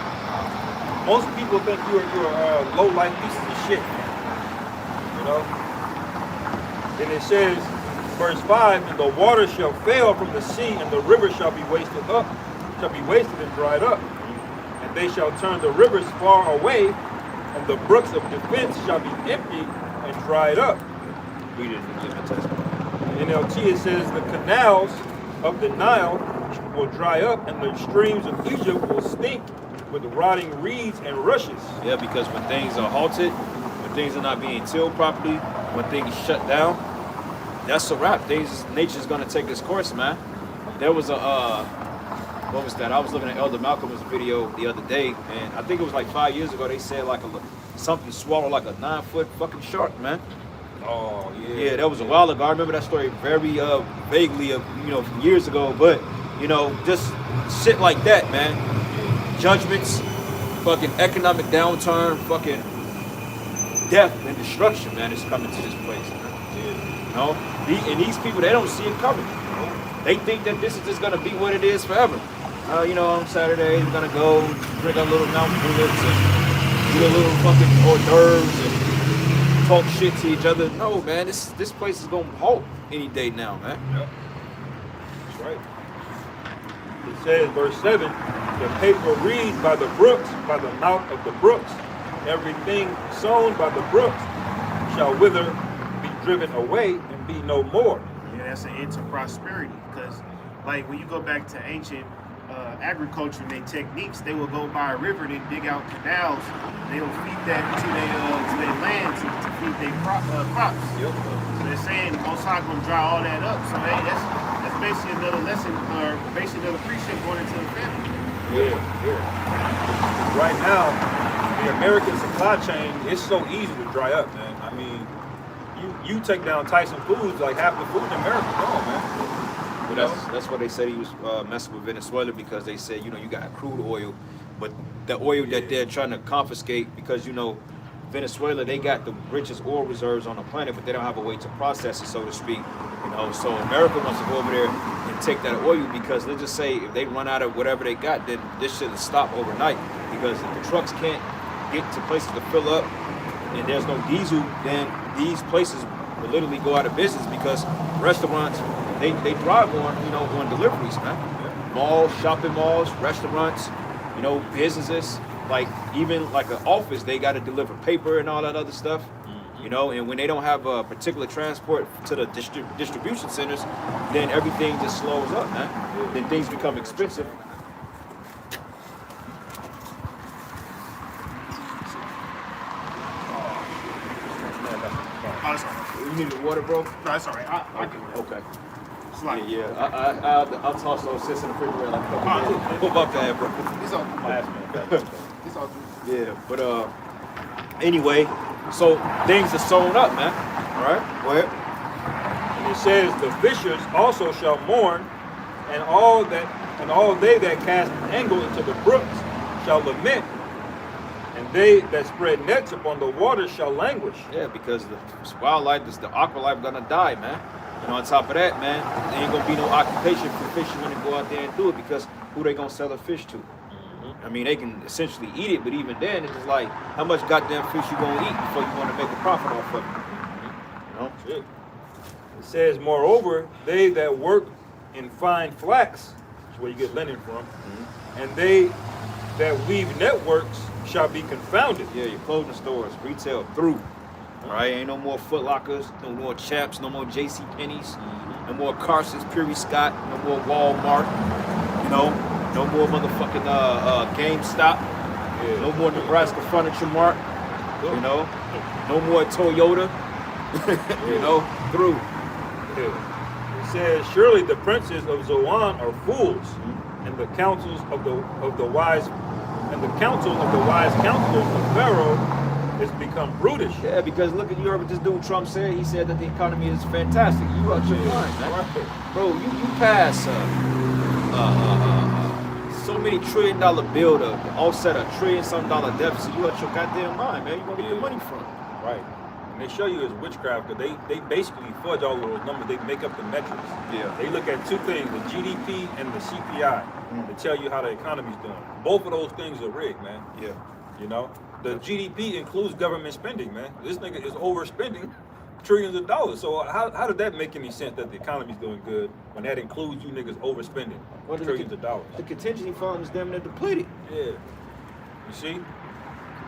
Most people think you're low-life pieces of shit, man. You know. Then it says, verse 5, and the water shall fail from the sea, and the river shall be wasted and dried up, and they shall turn the rivers far away. And the brooks of defense shall be empty and dried up. Read it in the New Testament. In NLT it says the canals of the Nile will dry up and the streams of Egypt will stink with rotting reeds and rushes. Yeah, because when things are halted, when things are not being tilled properly, when things shut down, that's a wrap. Nature's gonna take its course, man. There was what was that? I was looking at Elder Malcolm's video the other day, and I think it was like 5 years ago. They said like something swallowed like a 9-foot fucking shark, man. Oh yeah. Yeah, that was a while ago. I remember that story very vaguely, from years ago. But just shit like that, man. Judgments, fucking economic downturn, fucking death and destruction, man, is coming to this place, man. And these people, they don't see it coming. They think that this is just gonna be what it is forever. On Saturday, we're gonna go drink a little Mountain Bullets and do a little fucking hors d'oeuvres and talk shit to each other. No, man, this place is gonna halt any day now, man. Yep. That's right. It says, verse 7, the paper reeds by the brooks, by the mouth of the brooks, everything sown by the brooks shall wither, be driven away, and be no more. Yeah, that's an end to prosperity because, like, when you go back to ancient agriculture and their techniques, they will go by a river and dig out canals. They will feed that to their land to feed their crops. Yep. So they're saying the Most High gonna dry all that up. So hey, that's basically another lesson, or basically another precept going into the family. Yeah. Right now, the American supply chain is so easy to dry up, man. I mean, you take down Tyson Foods, like half the food in America gone, man. Well, that's why they said he was messing with Venezuela, because they said, you got crude oil, but the oil that they're trying to confiscate, because, Venezuela, they got the richest oil reserves on the planet, but they don't have a way to process it, so to speak. So America wants to go over there and take that oil, because let's just say if they run out of whatever they got, then this shit will stop overnight. Because if the trucks can't get to places to fill up and there's no diesel, then these places will literally go out of business, because restaurants, they thrive on deliveries, man. Malls, shopping malls, restaurants, businesses, like even like an office, they got to deliver paper and all that other stuff, and when they don't have a particular transport to the distribution centers, then everything just slows up, man. Then things become expensive. needed water, bro? No, that's all right. I can. Okay. It's like, I'll toss those sits in the refrigerator like a couple days. What about that, bro? it's all My ass man. It's all good. Yeah, but anyway, so things are sewn up, man. All right, go ahead. And it says, the fishers also shall mourn, and all they that cast angle into the brooks shall lament, and they that spread nets upon the waters shall languish. Yeah, because the wildlife, the aqua life gonna die, man. And on top of that, man, there ain't gonna be no occupation for fishermen to go out there and do it because who they gonna sell the fish to? I mean, they can essentially eat it, but even then, it's just like, how much goddamn fish you gonna eat before you wanna make a profit off of it? You know? Shit. It says, moreover, they that work in fine flax, that's where you get linen from, and they that weave networks shall be confounded. Yeah, your clothing stores, retail through. Right? Ain't no more Foot Lockers, no more Chaps, no more JC Penney's, no more Carson's, Puri Scott, no more Walmart, you know, no more motherfucking GameStop, no more Nebraska Furniture Mart, you know, no more Toyota, you know, through. Yeah. It says, surely the princes of Zoan are fools, and the counsels of the wise counselors of Pharaoh is become brutish. Yeah, because look at, you heard what this dude Trump said. He said that the economy is fantastic. You out your mind, man. Right. Bro, you pass so many $1 trillion bill to offset $1 trillion deficit. You out your goddamn mind, man. You gonna get your money from? Right. And they show you as witchcraft because they basically fudge all of those numbers. They make up the metrics. Yeah. They look at two things, the GDP and the CPI, to tell you how the economy's doing. Both of those things are rigged, man. Yeah. You know? The GDP includes government spending, man. This nigga is overspending trillions of dollars. So how did that make any sense that the economy's doing good when that includes you niggas overspending trillions of dollars? The contingency fund is damn near depleted. Yeah. You see?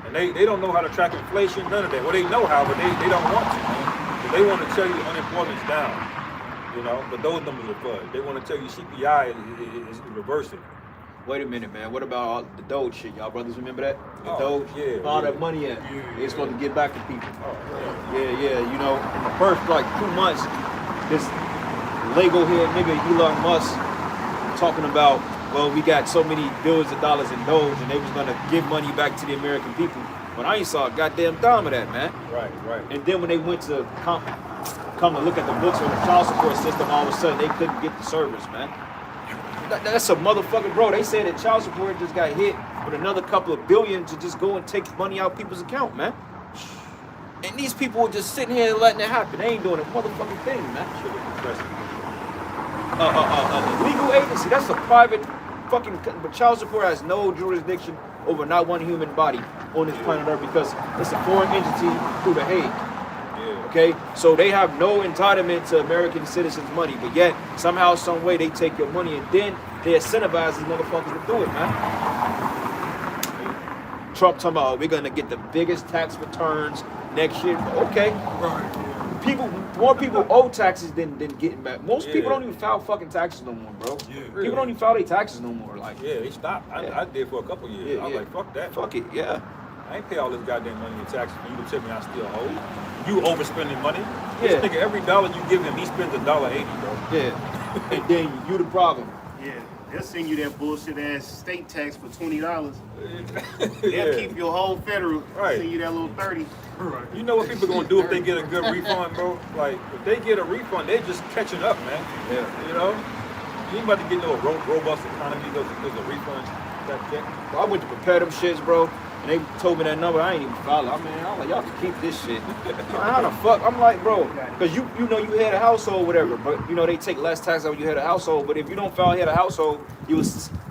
And they don't know how to track inflation, none of that. Well, they know how, but they don't want to, man. 'Cause they want to tell you unemployment's down, you know, but those numbers are fudged. They want to tell you CPI is reversing. Wait a minute, man. What about all the Doge shit? Y'all brothers remember that? The Oh, Doge? yeah, All yeah. that money at. They're supposed to get back to people. Oh, Yeah, you know, in the first like 2 months, this Lego head nigga Elon Musk talking about, well, we got so many billions of dollars in Doge and they was gonna give money back to the American people. But I ain't saw a goddamn dime of that, man. Right. And then when they went to come to look at the books on the child support system, all of a sudden they couldn't get the service, man. That's a motherfucking bro. They said that child support just got hit with another couple of billion to just go and take money out people's account, man. And these people are just sitting here letting it happen. They ain't doing a motherfucking thing, man. The legal agency, that's a private fucking, but child support has no jurisdiction over not one human body on this planet Earth because it's a foreign entity through the Hague. Okay, so they have no entitlement to American citizens' money, but yet somehow, some way, they take your money and then they incentivize these motherfuckers to do it, man. Trump talking about we're gonna get the biggest tax returns next year. Okay, more people owe taxes than getting back. Most people don't even file fucking taxes no more, bro. People don't even file their taxes no more. Like, Yeah, they stopped. I did for a couple of years. I was like, fuck that. Fuck it, yeah. I ain't pay all this goddamn money in taxes for you to tell me I still owe. You overspending money. This Yeah. nigga, every dollar you give him, he spends $1.80, bro. Yeah, and then you the problem. Yeah, they'll send you that bullshit ass state tax for $20. They'll Yeah. keep your whole federal. Right. Send you that little 30. Right. You know what people gonna do if they get a good refund, bro? Like, if they get a refund, they just catching up, man. Yeah. You know? You ain't about to get no robust economy because of refunds. That check. I went to prepare them shits, bro, and they told me that number. I ain't even follow. I mean, I'm like, y'all can keep this shit. How the fuck? I'm like, bro, because you know you had a household, whatever, but you know they take less tax out when you had a household. But if you don't file head a household, you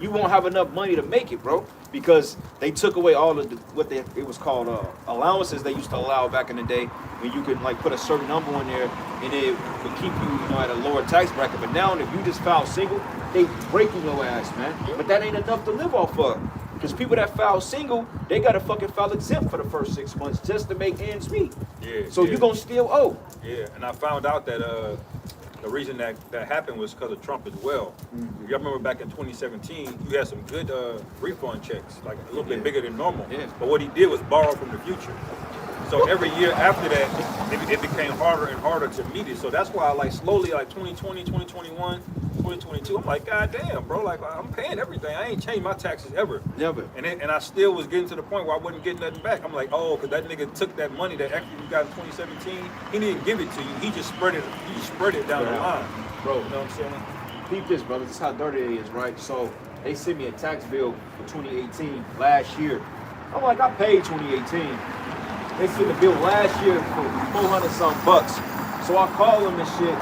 won't have enough money to make it, bro, because they took away all of it was called allowances they used to allow back in the day when you could like put a certain number on there and it would keep you at a lower tax bracket. But now if you just file single, they breaking your ass, man. But that ain't enough to live off of. Because people that file single, they gotta fucking file exempt for the first 6 months just to make ends meet. Yeah. So you gonna still owe. Yeah, and I found out that the reason that happened was because of Trump as well. Y'all remember back in 2017, you had some good refund checks, like a little bit bigger than normal. Yeah. But what he did was borrow from the future. So every year after that, it became harder and harder to meet it. So that's why, like, slowly, like 2020, 2021, 2022, I'm like, God damn, bro, like, I'm paying everything. I ain't changed my taxes ever. Never. And I still was getting to the point where I wasn't getting nothing back. I'm like, oh, because that nigga took that money that extra you got in 2017, he didn't give it to you. He just spread it down the line. Bro, You know what I'm saying? peep this, brother. This is how dirty it is, right? So they sent me a tax bill for 2018 last year. I'm like, I paid 2018. They sent the bill last year for 400 something bucks. So I called them and shit.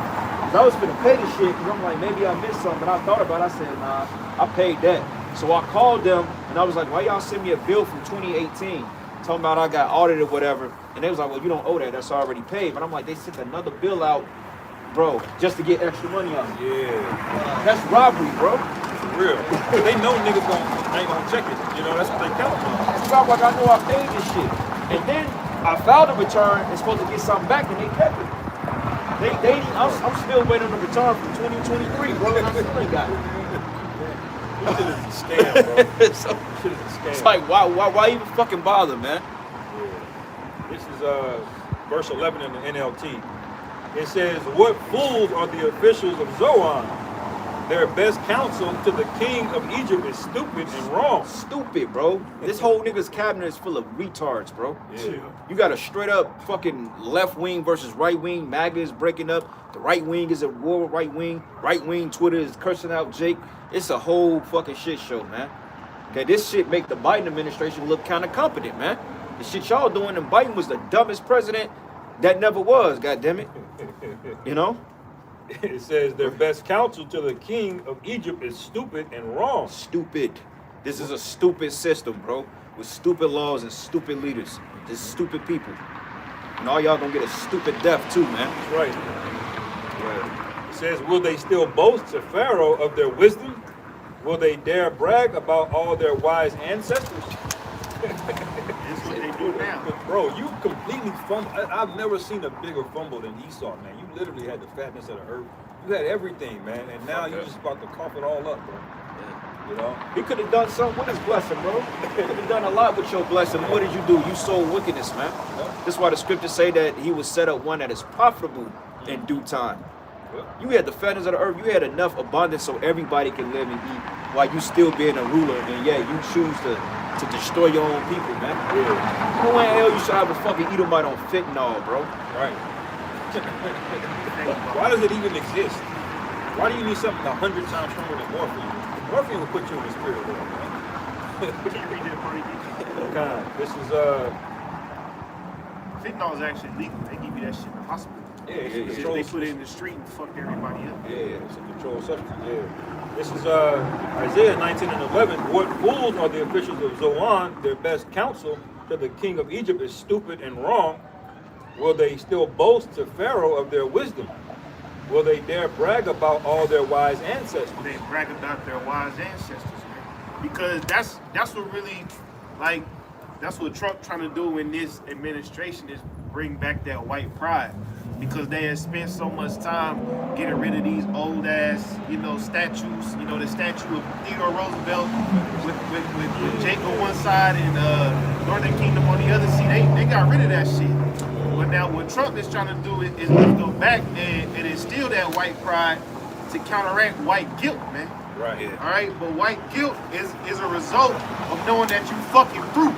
Cause I was gonna pay the shit. Cause I'm like, maybe I missed something. But I thought about it. I said, nah, I paid that. So I called them and I was like, why y'all send me a bill from 2018? Talking about I got audited or whatever. And they was like, well, you don't owe that. That's already paid. But I'm like, they sent another bill out, bro, just to get extra money out. Yeah. That's robbery, bro. For real. They know niggas ain't gonna check it. You know, that's what they count on. It's not like I know I paid this shit. And then I filed a return and supposed to get something back and they kept it. I'm still waiting on the return from 2023, bro, and I still ain't got it. This shit is a scam, bro. So, Shit is a scam. it's like, why even fucking bother, man? Yeah. This is verse 11 in the NLT. It says, what fools are the officials of Zoan? Their best counsel to the king of Egypt is stupid and wrong. Stupid, bro. This whole nigga's cabinet is full of retards, bro. Yeah. You got a straight up fucking left wing versus right wing. MAGA is breaking up. The right wing is at war with right wing. Right wing Twitter is cursing out Jake. It's a whole fucking shit show, man. Okay, this shit make the Biden administration look kind of competent, man. The shit y'all doing, and Biden was the dumbest president that never was, goddammit. You know? It says their best counsel to the king of Egypt is stupid and wrong. Stupid. This is a stupid system, bro. With stupid laws and stupid leaders. There's stupid people. And all y'all gonna get a stupid death too, man. That's right. It says, will they still boast to Pharaoh of their wisdom? Will they dare brag about all their wise ancestors? That's what they do now. Bro, you completely fumbled. I've never seen a bigger fumble than Esau, man. You literally had the fatness of the earth. You had everything, man. And now you're just about to cough it all up, bro. You know? He could have done something with his blessing, bro. He could have done a lot with your blessing. What did you do? You sowed wickedness, man. That's why the scriptures say that he will set up one that is profitable in due time. You had the fatness of the earth. You had enough abundance so everybody can live and eat while you still being a ruler. And yeah, you choose to destroy your own people, man. Yeah. Who in hell you should have a fucking Edomite on fentanyl, bro? Right. Why does it even exist? Why do you need something 100 times stronger than morphine? Morphine will put you in the spirit world, man. Can you read that part again? God, this is Fentanyl is actually legal. They give you that shit in the hospital. yeah, it's a Yeah, controlled They put it in the street and fuck everybody up. Yeah, it's a controlled substance. Yeah. This is Isaiah 19 and 11. What fools are the officials of Zoan? Their best counsel to the king of Egypt is stupid and wrong. Will they still boast to Pharaoh of their wisdom? Will they dare brag about all their wise ancestors? They brag about their wise ancestors, man. Because that's what really, like, that's what Trump trying to do in this administration is bring back that white pride. Because they have spent so much time getting rid of these old ass, statues. The statue of Theodore Roosevelt with Jake on one side and Northern Kingdom on the other. See, they got rid of that shit. But now what Trump is trying to do is go back and instill that white pride to counteract white guilt, man. Right. Yeah. All right, but white guilt is a result of knowing that you fucking through.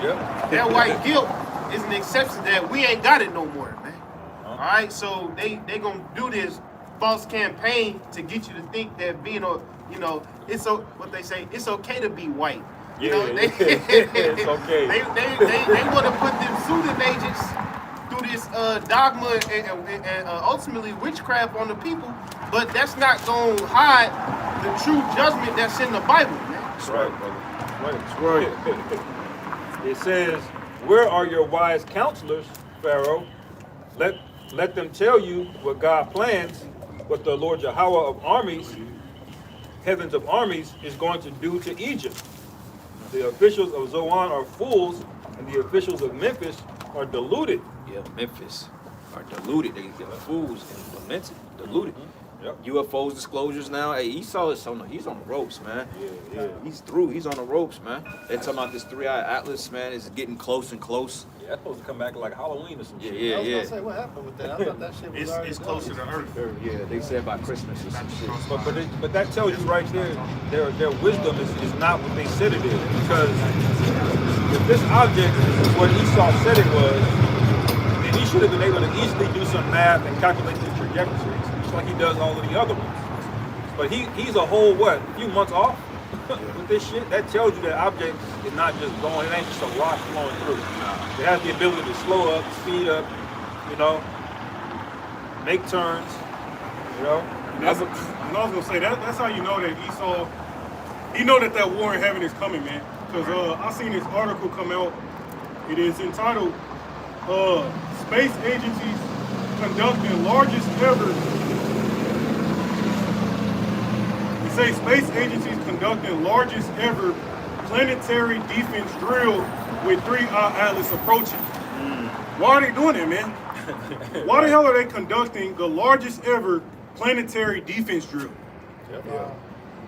Yep. That white guilt is an exception that we ain't got it no more, man. All right, so they gonna do this false campaign to get you to think that being it's what they say, it's okay to be white. It's okay. They want to put them soothing agents through this dogma and ultimately witchcraft on the people, but that's not gonna hide the true judgment that's in the Bible, man. That's right, brother. That's right. It says, where are your wise counselors, Pharaoh? Let them tell you what God plans, what the Lord Yahweh of armies, heavens of armies, is going to do to Egypt. The officials of Zoan are fools, and the officials of Memphis are deluded. Yeah, Memphis are deluded. They get fools and lamented, deluded. Yep. UFOs disclosures now. Hey, Esau is he's on the ropes, man. Yeah. He's through. He's on the ropes, man. They're talking about this 3-eye atlas, man. Is getting close and close. Yeah, that's supposed to come back like Halloween or some shit. Yeah, I was yeah. gonna say, what happened with that? I thought that shit was already It's done. closer to Earth. Yeah, they said by Christmas or some shit. But that tells you right there, their wisdom is not what they said it is. Because if this object is what Esau said it was, then he should have been able to easily do some math and calculate the trajectories, just like he does all of the other ones. But he's a whole few months off with this shit. That tells you that object is not just going, it ain't just a rock flowing through. It has the ability to slow up, speed up, you know, make turns, you know. And I was gonna say that's how you know that Esau, he know that war in heaven is coming, man. Because I seen this article come out. It is entitled "Space Agencies Conducting Largest Ever." It says space agencies conducting largest ever planetary defense drill with 3-eye atlas approaching. Why are they doing that, man? Why the hell are they conducting the largest ever planetary defense drill? Yeah.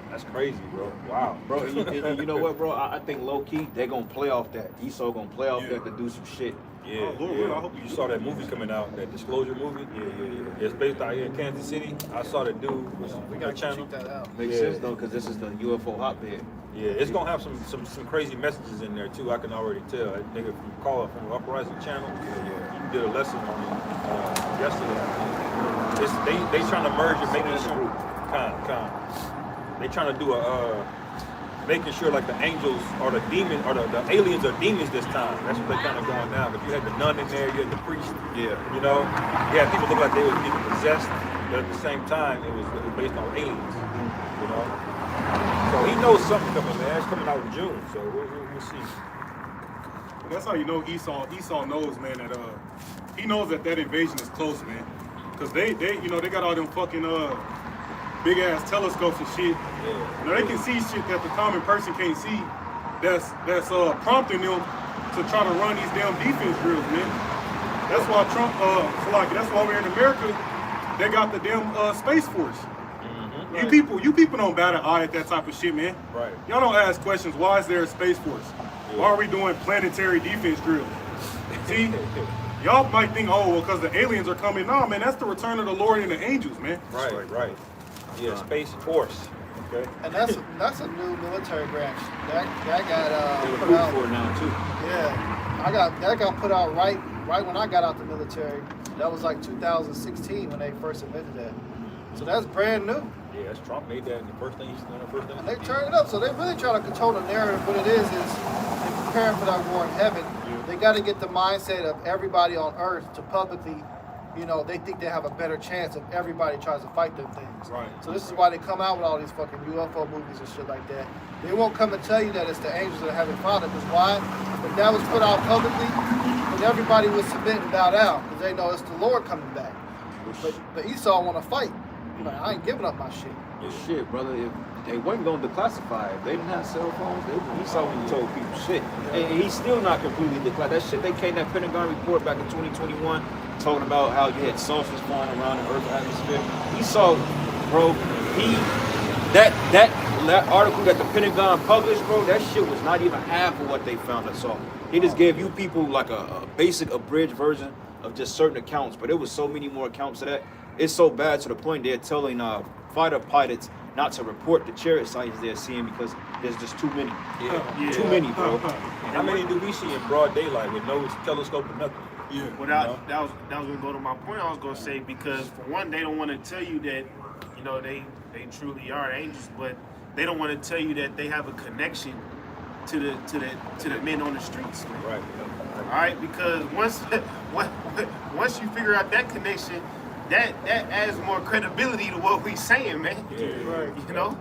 That's crazy, bro. Wow. Bro, and you know what, bro? I think low-key, they're going to play off that. Esau going to play off that to do some shit. Yeah, Oh, Lord, I hope you saw that movie coming out, that Disclosure movie. Yeah. It's based out here in Kansas City. I saw the dude with We the gotta channel. check that out. Makes sense, though, because this is the UFO hotbed. Yeah, it's gonna have some crazy messages in there too. I can already tell. That nigga from from the Uprising channel. He did a lesson on it yesterday. They trying to merge and making sure. They trying to do making sure like the angels or the demon or the aliens are demons this time. That's what they kind of going down. But you had the nun in there, you had the priest. Yeah. You know, yeah, people look like they was getting possessed, but at the same time, it was based on aliens. You know, so he knows something coming, man. It's coming out in June, so we'll see. That's how you know Esau knows, man, that he knows that invasion is close, man. Cause they got all them fucking big ass telescopes and shit. Yeah. You know, they can see shit that the common person can't see. That's prompting them to try to run these damn defense drills, man. That's why Trump, that's why we're in America. They got the damn Space Force. Mm-hmm. You people don't bat an eye at that type of shit, man. Right. Y'all don't ask questions. Why is there a Space Force? Yeah. Why are we doing planetary defense drills? See, y'all might think, oh, well, because the aliens are coming. Nah, man, that's the return of the Lord and the angels, man. Right. Yeah, Space Force. Okay. And that's a new military branch. That got They put recruit out. for it now, too. Yeah, that got put out right when I got out the military. That was like 2016 when they first invented that. So that's brand new. Yeah, that's Trump made that the first thing he's doing. The first thing. And they turned it up. So they really try to control the narrative. What it is they're preparing for that war in heaven. They got to get the mindset of everybody on Earth to publicly, they think they have a better chance if everybody tries to fight them things. Right. So this is why they come out with all these fucking UFO movies and shit like that. They won't come and tell you that it's the angels that are having fun. Because why? If that was put out publicly, then everybody would submit and bow down because they know it's the Lord coming back. But Esau want to fight. He's like, I ain't giving up my shit. Shit, brother, if they wasn't going to declassify it, if they didn't have cell phones, Esau would have told people shit. And he's still not completely declassified. That shit, they came that Pentagon report back in 2021 talking about how you had saucers flying around the Earth's atmosphere. Esau, bro, that article that the Pentagon published, bro, that shit was not even half of what they found us all. He just gave you people like a basic abridged version of just certain accounts, but there was so many more accounts of that. It's so bad to the point they're telling fighter pilots not to report the chariot sightings they're seeing because there's just too many. Too many, bro. How many do we see in broad daylight with no telescope or nothing? Yeah. Well, that was gonna go to my point. I was gonna say because for one, they don't want to tell you that they truly are angels, but they don't want to tell you that they have a connection to the men on the streets. Man. Right. All right, because once you figure out that connection, that adds more credibility to what we saying, man. Yeah. Right. Yeah.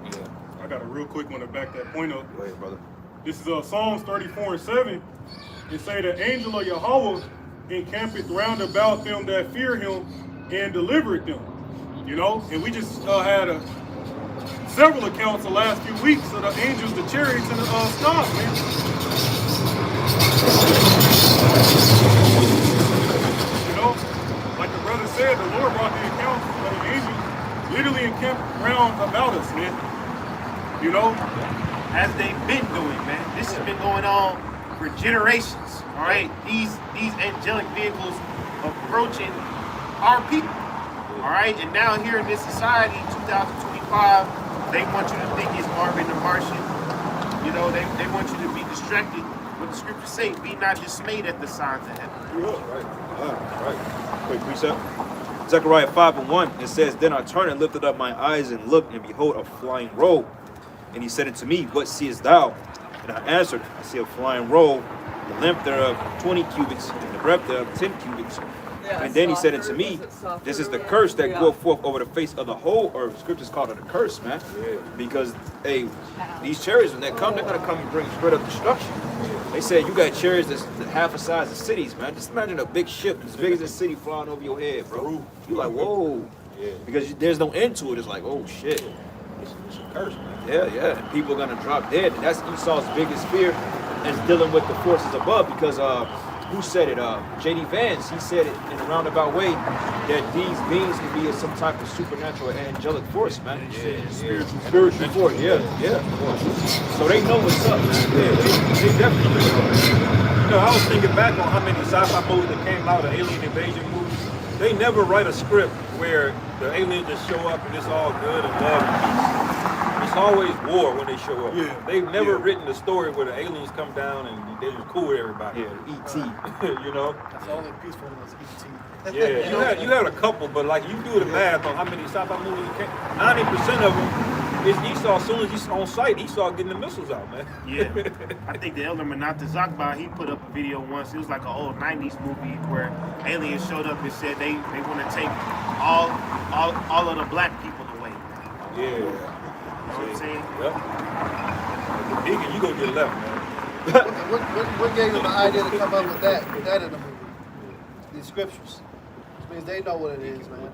I got a real quick one to back that point up. Go ahead, brother. This is Psalms 34:7. It say the angel of Yahweh encampeth round about them that fear him and delivereth them. And we just had several accounts the last few weeks of the angels, the chariots, and the stars, man. Like the brother said, the Lord brought the accounts of the angels literally encamped round about us, man. You know? As they've been doing, man. This has been going on for generations. All right, these angelic vehicles approaching our people. All right, and now here in this society, 2025, they want you to think it's Marvin the Martian. You know, they want you to be distracted. What the scriptures say, be not dismayed at the signs of heaven. Right. Quick precept. Zechariah 5:1, it says, Then I turned and lifted up my eyes and looked, and behold, a flying robe. And he said unto me, What seest thou? And I answered, I see a flying robe, the length thereof 20 cubits, and the breadth thereof 10 cubits. And then he said unto me, This is the curse that goeth forth over the face of the whole earth. Scriptures call it a curse, man. Because, hey, these chariots, when they come, they're going to come and bring straight up destruction. They said you got chariots that's half the size of cities, man. Just imagine a big ship as big as a city flying over your head, bro. You're like, whoa. Because there's no end to it. It's like, oh, shit. It's a curse, man. Yeah. And people are going to drop dead. And that's Esau's biggest fear, is dealing with the forces above. Because, who said it? J.D. Vance, he said it in a roundabout way that these beings can be some type of supernatural angelic force, man. Spiritual force, yeah. So they know what's up, man. They definitely know. You know, I was thinking back on how many sci-fi movies that came out, of alien invasion movies. They never write a script where the aliens just show up and it's all good and love and peace. It's always war when they show up. Yeah. They've never written a story where the aliens come down and they just cool with everybody. Yeah, E.T. You know? That's the only peaceful one was E.T. Yeah, you had a couple, but like you do the math on how many sci-fi movies you can. 90% of them is Esau. As soon as he's on site, Esau getting the missiles out, man. Yeah, I think the elder Manata Zakba, he put up a video once. It was like an old '90s movie where aliens showed up and said they want to take all of the black people away. Yeah. You know what I'm saying? Yep. Deacon, you gonna get left, man. What gave them the idea to come up with that in the movie? These scriptures. Which means they know what it is, man.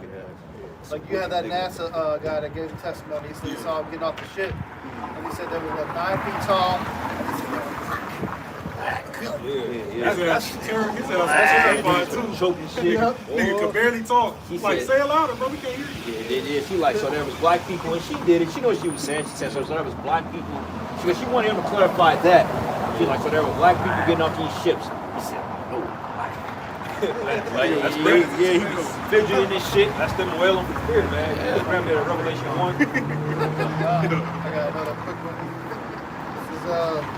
Like you had that NASA guy that gave testimony. He said he saw him getting off the ship, and he said they were 9 feet tall. And he said, That's terrible. He said, that's fun too. Choking shit. Nigga could barely talk. He Like, said- say it louder, bro. We can't hear you. Yeah, she like, so there was black people, and she did it. She knew what she was saying. She said, so there was black people. She wanted him to clarify that. She like, so there were black people getting off these ships. He said, no. That's crazy. Yeah, he was fidgeting and shit. That's them wailing for spirit, man. You just grab that at Revelation 1. I got another quick one. This is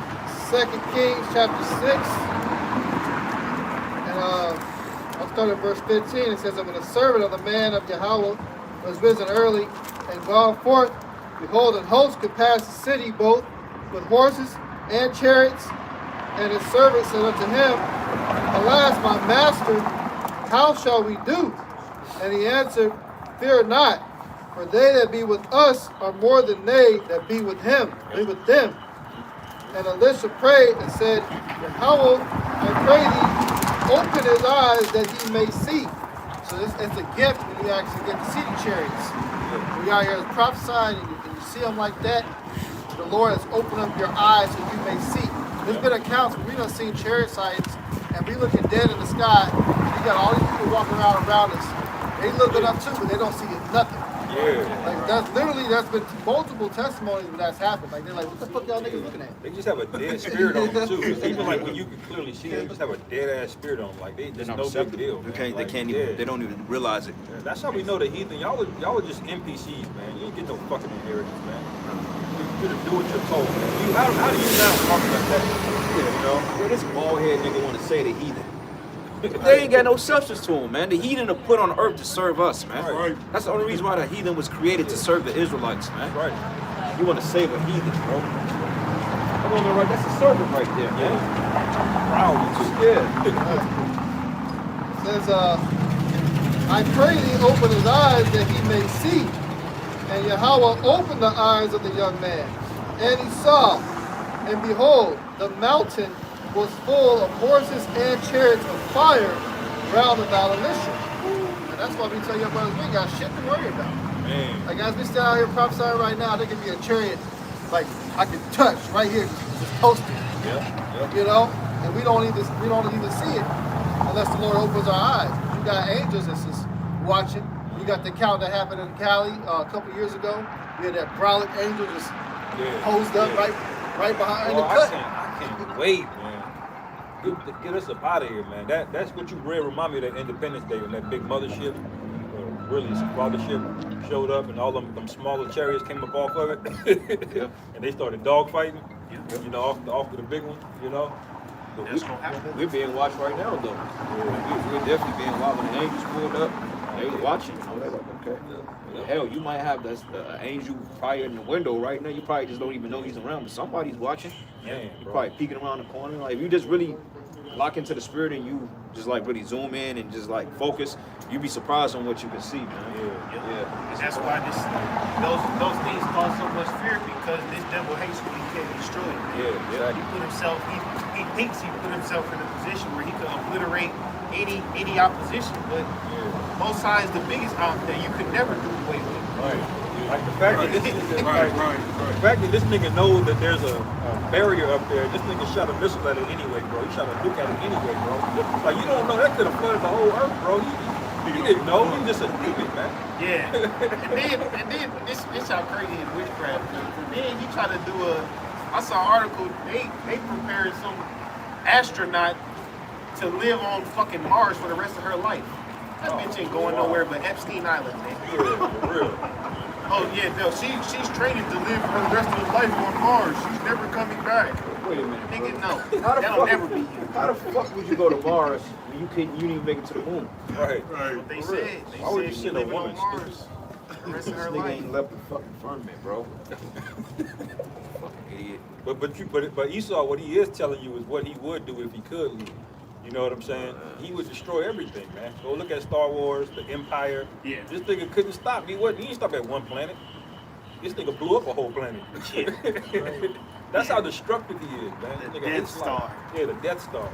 2 Kings chapter 6. And I'll start at verse 15. It says, And when the servant of the man of Yahweh was risen early and gone forth, behold, an host could pass the city both with horses and chariots. And his servant said unto him, Alas, my master, how shall we do? And he answered, Fear not, for they that be with us are more than they that be with him, be with them. And Elisha prayed and said, Yahweh, I pray thee, open his eyes that he may see. So it's a gift when you actually get to see the chariots. When you out here prophesying and you see them like that, the Lord has opened up your eyes so you may see. There's been accounts where we done seen chariot sights and we looking dead in the sky. You got all these people walking around us. They looking up too, but they don't see nothing. Yeah. Like that's been multiple testimonies when that's happened. Like they're like, what the fuck y'all niggas looking at? They just have a dead spirit on them too. 'Cause even like when you can clearly see, they just have a dead ass spirit on them. Like they just no big deal. They Man. can't Like, even, they don't even realize it. Yeah, that's how we know the heathen. Y'all are just NPCs, man. You ain't get no fucking inheritance, man. You just do what you're told, man. How do you now talk like that? You know, this bald head nigga want to say the heathen. They ain't got no substance to them, man. The heathen are put on earth to serve us, man. Right. That's the only reason why the heathen was created, to serve the Israelites, man. Right. You want to save a heathen, bro. Come on, man, right? That's a servant right there, man. Proud too. Yeah. It says, I pray thee open his eyes that he may see. And Yahweh opened the eyes of the young man. And he saw, and behold, the mountain was full of horses and chariots of fire round about Elisha. And that's why we tell your brothers, we ain't got shit to worry about. Man. Like as we stand out here prophesying right now, there could be a chariot, like I can touch right here, just toasting. Yeah. You know, and we don't even see it unless the Lord opens our eyes. You got angels that's just watching. You got the count that happened in Cali a couple years ago. We had that brolic angel just posed up right behind the cut. I can't wait, man. Get us up out of here, man. That's what you really remind me of that Independence Day when that big mothership, really it's a fathership, showed up and all them smaller chariots came up off of it. And they started dogfighting, you know, off to the big one, you know. But we're being watched right now, though. We're definitely being watched. When the angels pulled up, they was watching. You know, they like, okay. Hell, you might have this angel probably in the window right now. You probably just don't even know he's around, but somebody's watching. Man, You're probably peeking around the corner. Like, if you just really lock into the spirit and you just like really zoom in and just like focus, you'd be surprised on what you can see, man. And that's why those things cause so much fear, because this devil hates what he can't destroy. Man. He put himself, he thinks he put himself in a position where he could obliterate any opposition, but both sides the biggest op that you could never do away with. Like the fact that the fact that this nigga knows that there's a barrier up there, this nigga shot a missile at it anyway, bro. He shot a nuke at it anyway, bro. Like, you don't know, that could have flooded the whole earth, bro. You didn't know. You just a demon, man. Yeah. and then this how crazy is witchcraft. And then he tried to do I saw an article, they prepared some astronaut to live on fucking Mars for the rest of her life. That bitch ain't going nowhere but Epstein Island, man. Yeah, for real. Oh yeah, no, she's training to live her rest of her life on Mars. She's never coming back. Wait a minute, Nigga, bro. no. That'll never be you. How the fuck would you go to Mars when you didn't even make it to the moon? Right. What they said. They Why would you said she send a living woman, on Mars the rest of This her nigga life. ain't left the fucking firmament, bro. Fucking idiot. But Esau, what he is telling you is what he would do if he could leave. You know what I'm saying? He would destroy everything, man. Go look at Star Wars, the Empire. Yeah. This nigga couldn't stop. He didn't stop at one planet. This nigga blew up a whole planet. That's how destructive he is, man. This The nigga Death is like- Star. Yeah, the Death Star.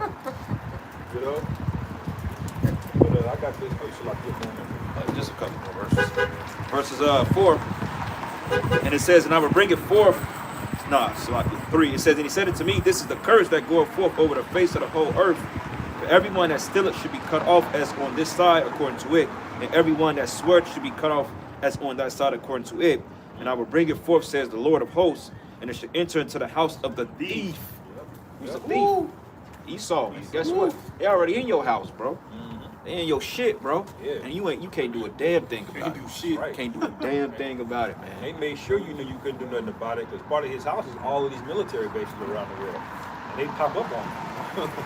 You know? But I got this. Oh, so like this one. Just a couple more verses. Verses 4. And it says, and I will bring it forth. It's like 3. It says, and he said it to me, this is the curse that goeth forth over the face of the whole earth. For everyone that stealeth should be cut off as on this side according to it, and everyone that sweareth should be cut off as on that side according to it. And I will bring it forth, says the Lord of hosts, and it should enter into the house of the thief. Who's the thief? Esau. Guess what? They already in your house, bro. They in your shit, bro. Yeah. And you can't do a damn thing about it. Right. Can't do a damn thing about it, man. They made sure you knew you couldn't do nothing about it because part of his house is all of these military bases around the world. And they pop up on him.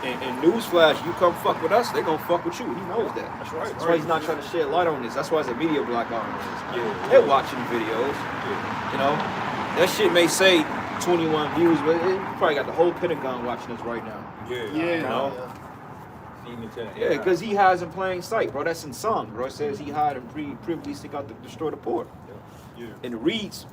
And newsflash, you come fuck with us, they gonna fuck with you. He knows that. That's right. That's why he's not trying to shed light on this. That's why it's a media blackout on this. Yeah. They're watching videos. You know, that shit may say 21 views, but you probably got the whole Pentagon watching us right now. Yeah. You know? Yeah, because he hides in plain sight, bro. That's in Psalm, bro. It says he hide and privily seek out to destroy the poor. Yeah. And it reads,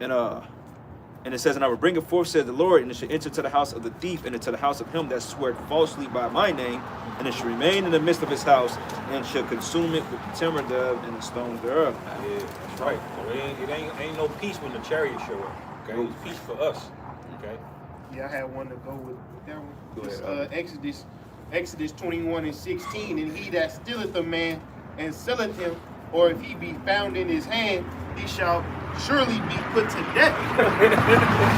and it says, and I will bring it forth, said the Lord, and it shall enter to the house of the thief, and into the house of him that swore falsely by my name, and it shall remain in the midst of his house, and shall consume it with the timber thereof and the stones thereof. Yeah, that's right. So it ain't no peace when the chariots show up. Okay, it's peace for us. Okay. Yeah, I had one to go with that one. Go It's, ahead. Exodus 21:16, and he that stealeth a man and selleth him, or if he be found in his hand, he shall surely be put to death.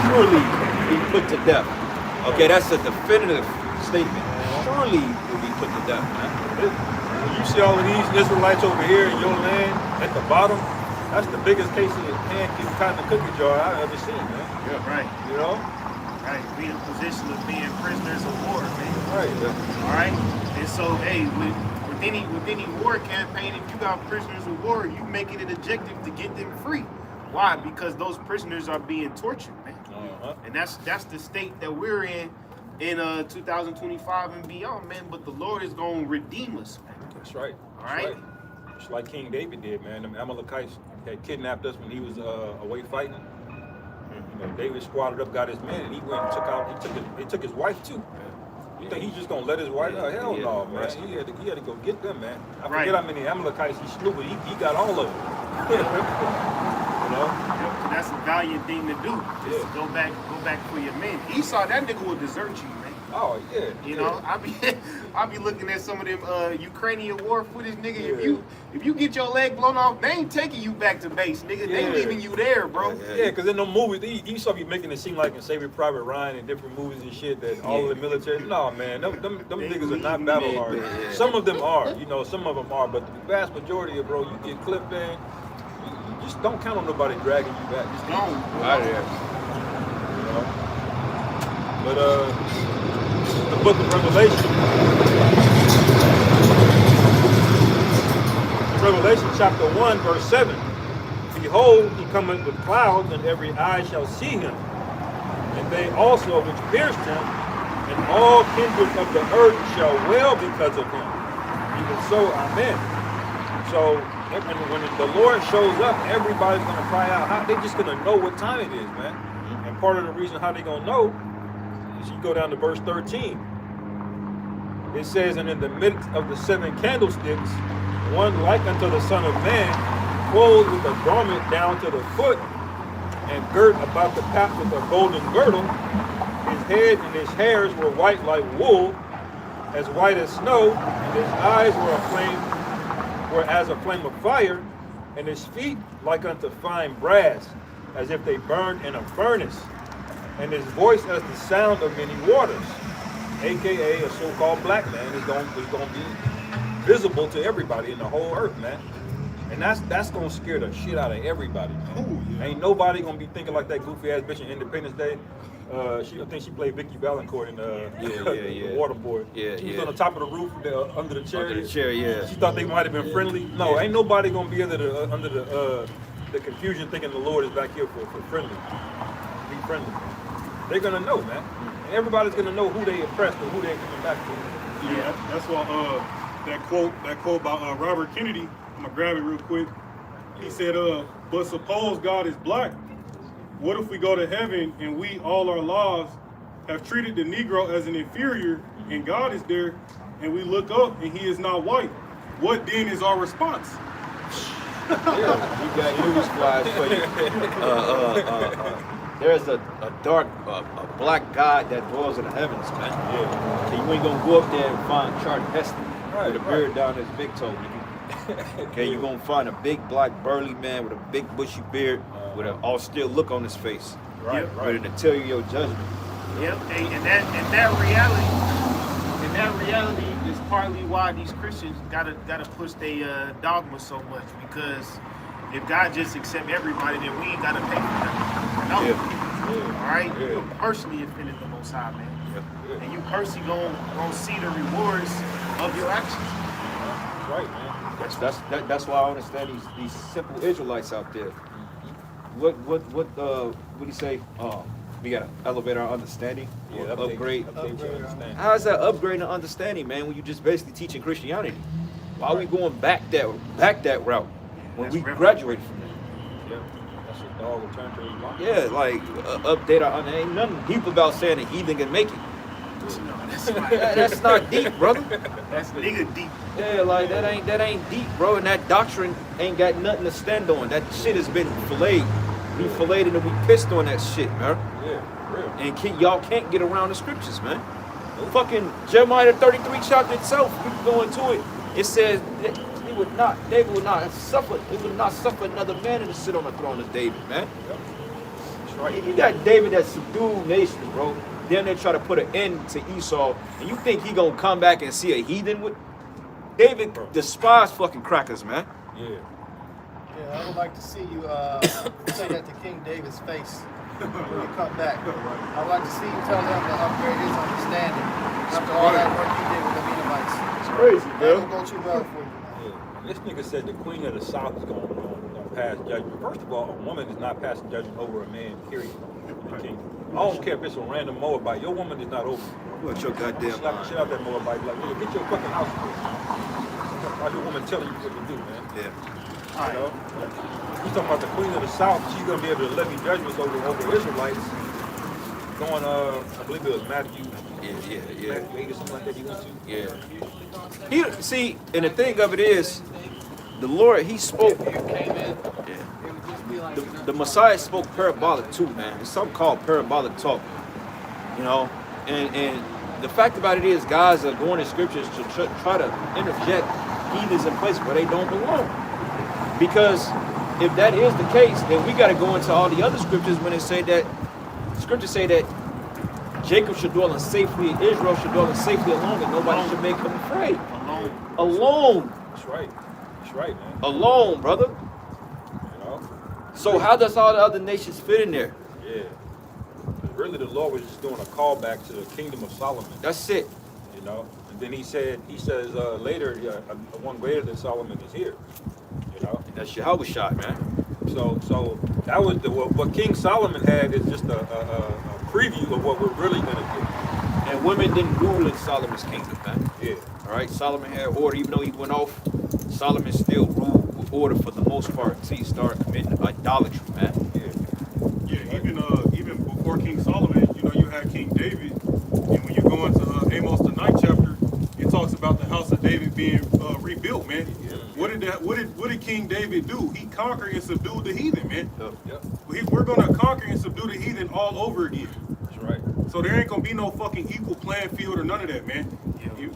Surely be put to death. Okay, that's a definitive statement. Surely will be put to death, man. When you see all of these Israelites over here in your land at the bottom, that's the biggest case of pancake cotton cookie jar I've ever seen, man. Yeah, right. You know? Right. Be in a position of being prisoners of war, man. Right. All right. And so, hey, with any war campaign, if you got prisoners of war, you make it an objective to get them free. Why? Because those prisoners are being tortured, man. Uh-huh. And that's the state that we're in 2025 and beyond, man. But the Lord is going to redeem us, man. That's right. All right. Just like King David did, man. Them Amalekites had kidnapped us when he was away fighting. You know, David squatted up, got his men, and he went and took out. He took his wife too. You think he's just gonna let his wife? Oh, hell no, man. He had to go get them, man. I forget how many Amalekites he slew, but he got all of them. You know? That's a valiant thing to do. Just go back for your men. Esau, that nigga will desert you, man. Oh yeah. You know, I be looking at some of them Ukrainian war footage, nigga. If you get your leg blown off, they ain't taking you back to base, nigga. They Yeah. leaving you there, bro. Yeah, because in the movies, he used to be making it seem like in Saving Private Ryan and different movies and shit that all of the military. No, man, them niggas are not battle hard. Yeah. Some of them are, you know, some of them are, but the vast majority of bro, you get clipped in. You just don't count on nobody dragging you back. Just No. Out of there. you know. But the book of Revelation chapter 1, verse 7. Behold, he cometh with clouds, and every eye shall see him, and they also which pierced him, and all kindreds of the earth shall wail because of him. Even so, amen. So when the Lord shows up, everybody's gonna cry out. They're just gonna know what time it is, man. And part of the reason how they gonna know is you go down to verse 13. It says, and in the midst of the 7 candlesticks, one like unto the Son of Man, clothed with a garment down to the foot, and girt about the path with a golden girdle. His head and his hairs were white like wool, as white as snow, and his eyes were as a flame of fire, and his feet like unto fine brass, as if they burned in a furnace, and his voice as the sound of many waters. AKA a so-called black man is going to be visible to everybody in the whole earth, man. And that's gonna scare the shit out of everybody, man. Ain't nobody gonna be thinking like that goofy ass bitch in Independence Day. I think she played Vicky Valancourt in the Waterboy. Yeah, She was yeah. on the top of the roof under the chair. Under the chair, yeah. She thought they might have been friendly. No, ain't nobody gonna be under the confusion thinking the Lord is back here for friendly. Be friendly. They're gonna know, man. And everybody's gonna know who they oppressed and who they're coming back to. Yeah, that's why that quote by Robert Kennedy, I'm gonna grab it real quick. He said, but suppose God is black. What if we go to heaven and we all our lives have treated the Negro as an inferior and God is there and we look up and he is not white? What then is our response? Yeah, we got news flies for you. There's a dark, a black God that dwells in the heavens, man. Yeah. Okay, you ain't gonna go up there and find Charlie Heston Right, with a beard down his big toe, nigga. Okay, you gonna find a big black burly man with a big bushy beard with an austere look on his face. Right, Ready to tell you your judgment. Yep, and that reality is partly why these Christians gotta push their dogma so much, because if God just accept everybody, then we ain't gotta pay for nothing. No. Yeah. All right, Yeah. you personally offended the Most High, man, Yeah. and you personally gonna see the rewards of your actions. Right, man. That's why I understand these simple Israelites out there. What do you say? We gotta elevate our understanding or upgrade. Update your understanding. How is that upgrading understanding, man, when you just basically teaching Christianity? Why are we going back that route when That's we revelation. graduated from that? Yeah, that's a dog return to his mom. Yeah, like update our understanding. Ain't nothing deep about saying a heathen can make it. That's not deep, brother. That's nigga deep. Yeah, like that ain't deep, bro. And that doctrine ain't got nothing to stand on. That shit has been filleted. We filleted and we pissed on that shit, man. Yeah, for real. And y'all can't get around the scriptures, man. Fucking Jeremiah 33 chapter itself, we can go into it. It says David would not suffer another man to sit on the throne of David, man. That's right. You got David that subdued nations, bro. Then they try to put an end to Esau, and you think he gonna come back and see a heathen with David? Despised fucking crackers, man. Yeah. Yeah, I would like to see you say that to King David's face when you come back. I would like to see you tell him to upgrade his understanding after all that work he did with the Edomites. It's crazy, That will go too well for you. Yeah. This nigga said the queen of the south is gonna pass judgment. First of all, a woman is not passing judgment over a man, period. In the kingdom. I don't care if it's a random Moabite. Your woman is not over. What your goddamn Slap the shit out that Moabite. Like, nigga, get your fucking house in order. Why your woman telling you what to do, man? Yeah. You know? You talking about the queen of the south? She's gonna be able to levy judgments over Israelites. Going, I believe it was Matthew. Yeah. Matthew 8 or something like that. He went to. Yeah. See, and the thing of it is, the Lord, he spoke. Yeah. The Messiah spoke parabolic too, man. It's something called parabolic talk. You know, and the fact about it is, guys are going to scriptures to try to interject heathens in places where they don't belong. Because if that is the case, then we got to go into all the other scriptures when it say that scriptures say that Jacob should dwell in safety, Israel should dwell in safety alone, and nobody should make him afraid. Alone. That's right. That's right, man. Alone, brother. You know? So how does all the other nations fit in there? Yeah. Really, the Lord was just doing a callback to the kingdom of Solomon. That's it. You know? And then he says later, one greater than Solomon is here. You know? That's Yahweh shot, man. So that was what King Solomon had is just a preview of what we're really gonna get. And women didn't rule in Solomon's kingdom, man. Yeah. All right, Solomon had order, even though he went off. Solomon still ruled with order for the most part until he started committing idolatry, man. Yeah, even before King Solomon, you know, you had King David, and when you go into Amos the 9th chapter, it talks about the house of David being rebuilt, man. Yeah. What did King David do? He conquered and subdued the heathen, man. Yep. We're gonna conquer and subdue the heathen all over again. That's right. So there ain't gonna be no fucking equal playing field or none of that, man.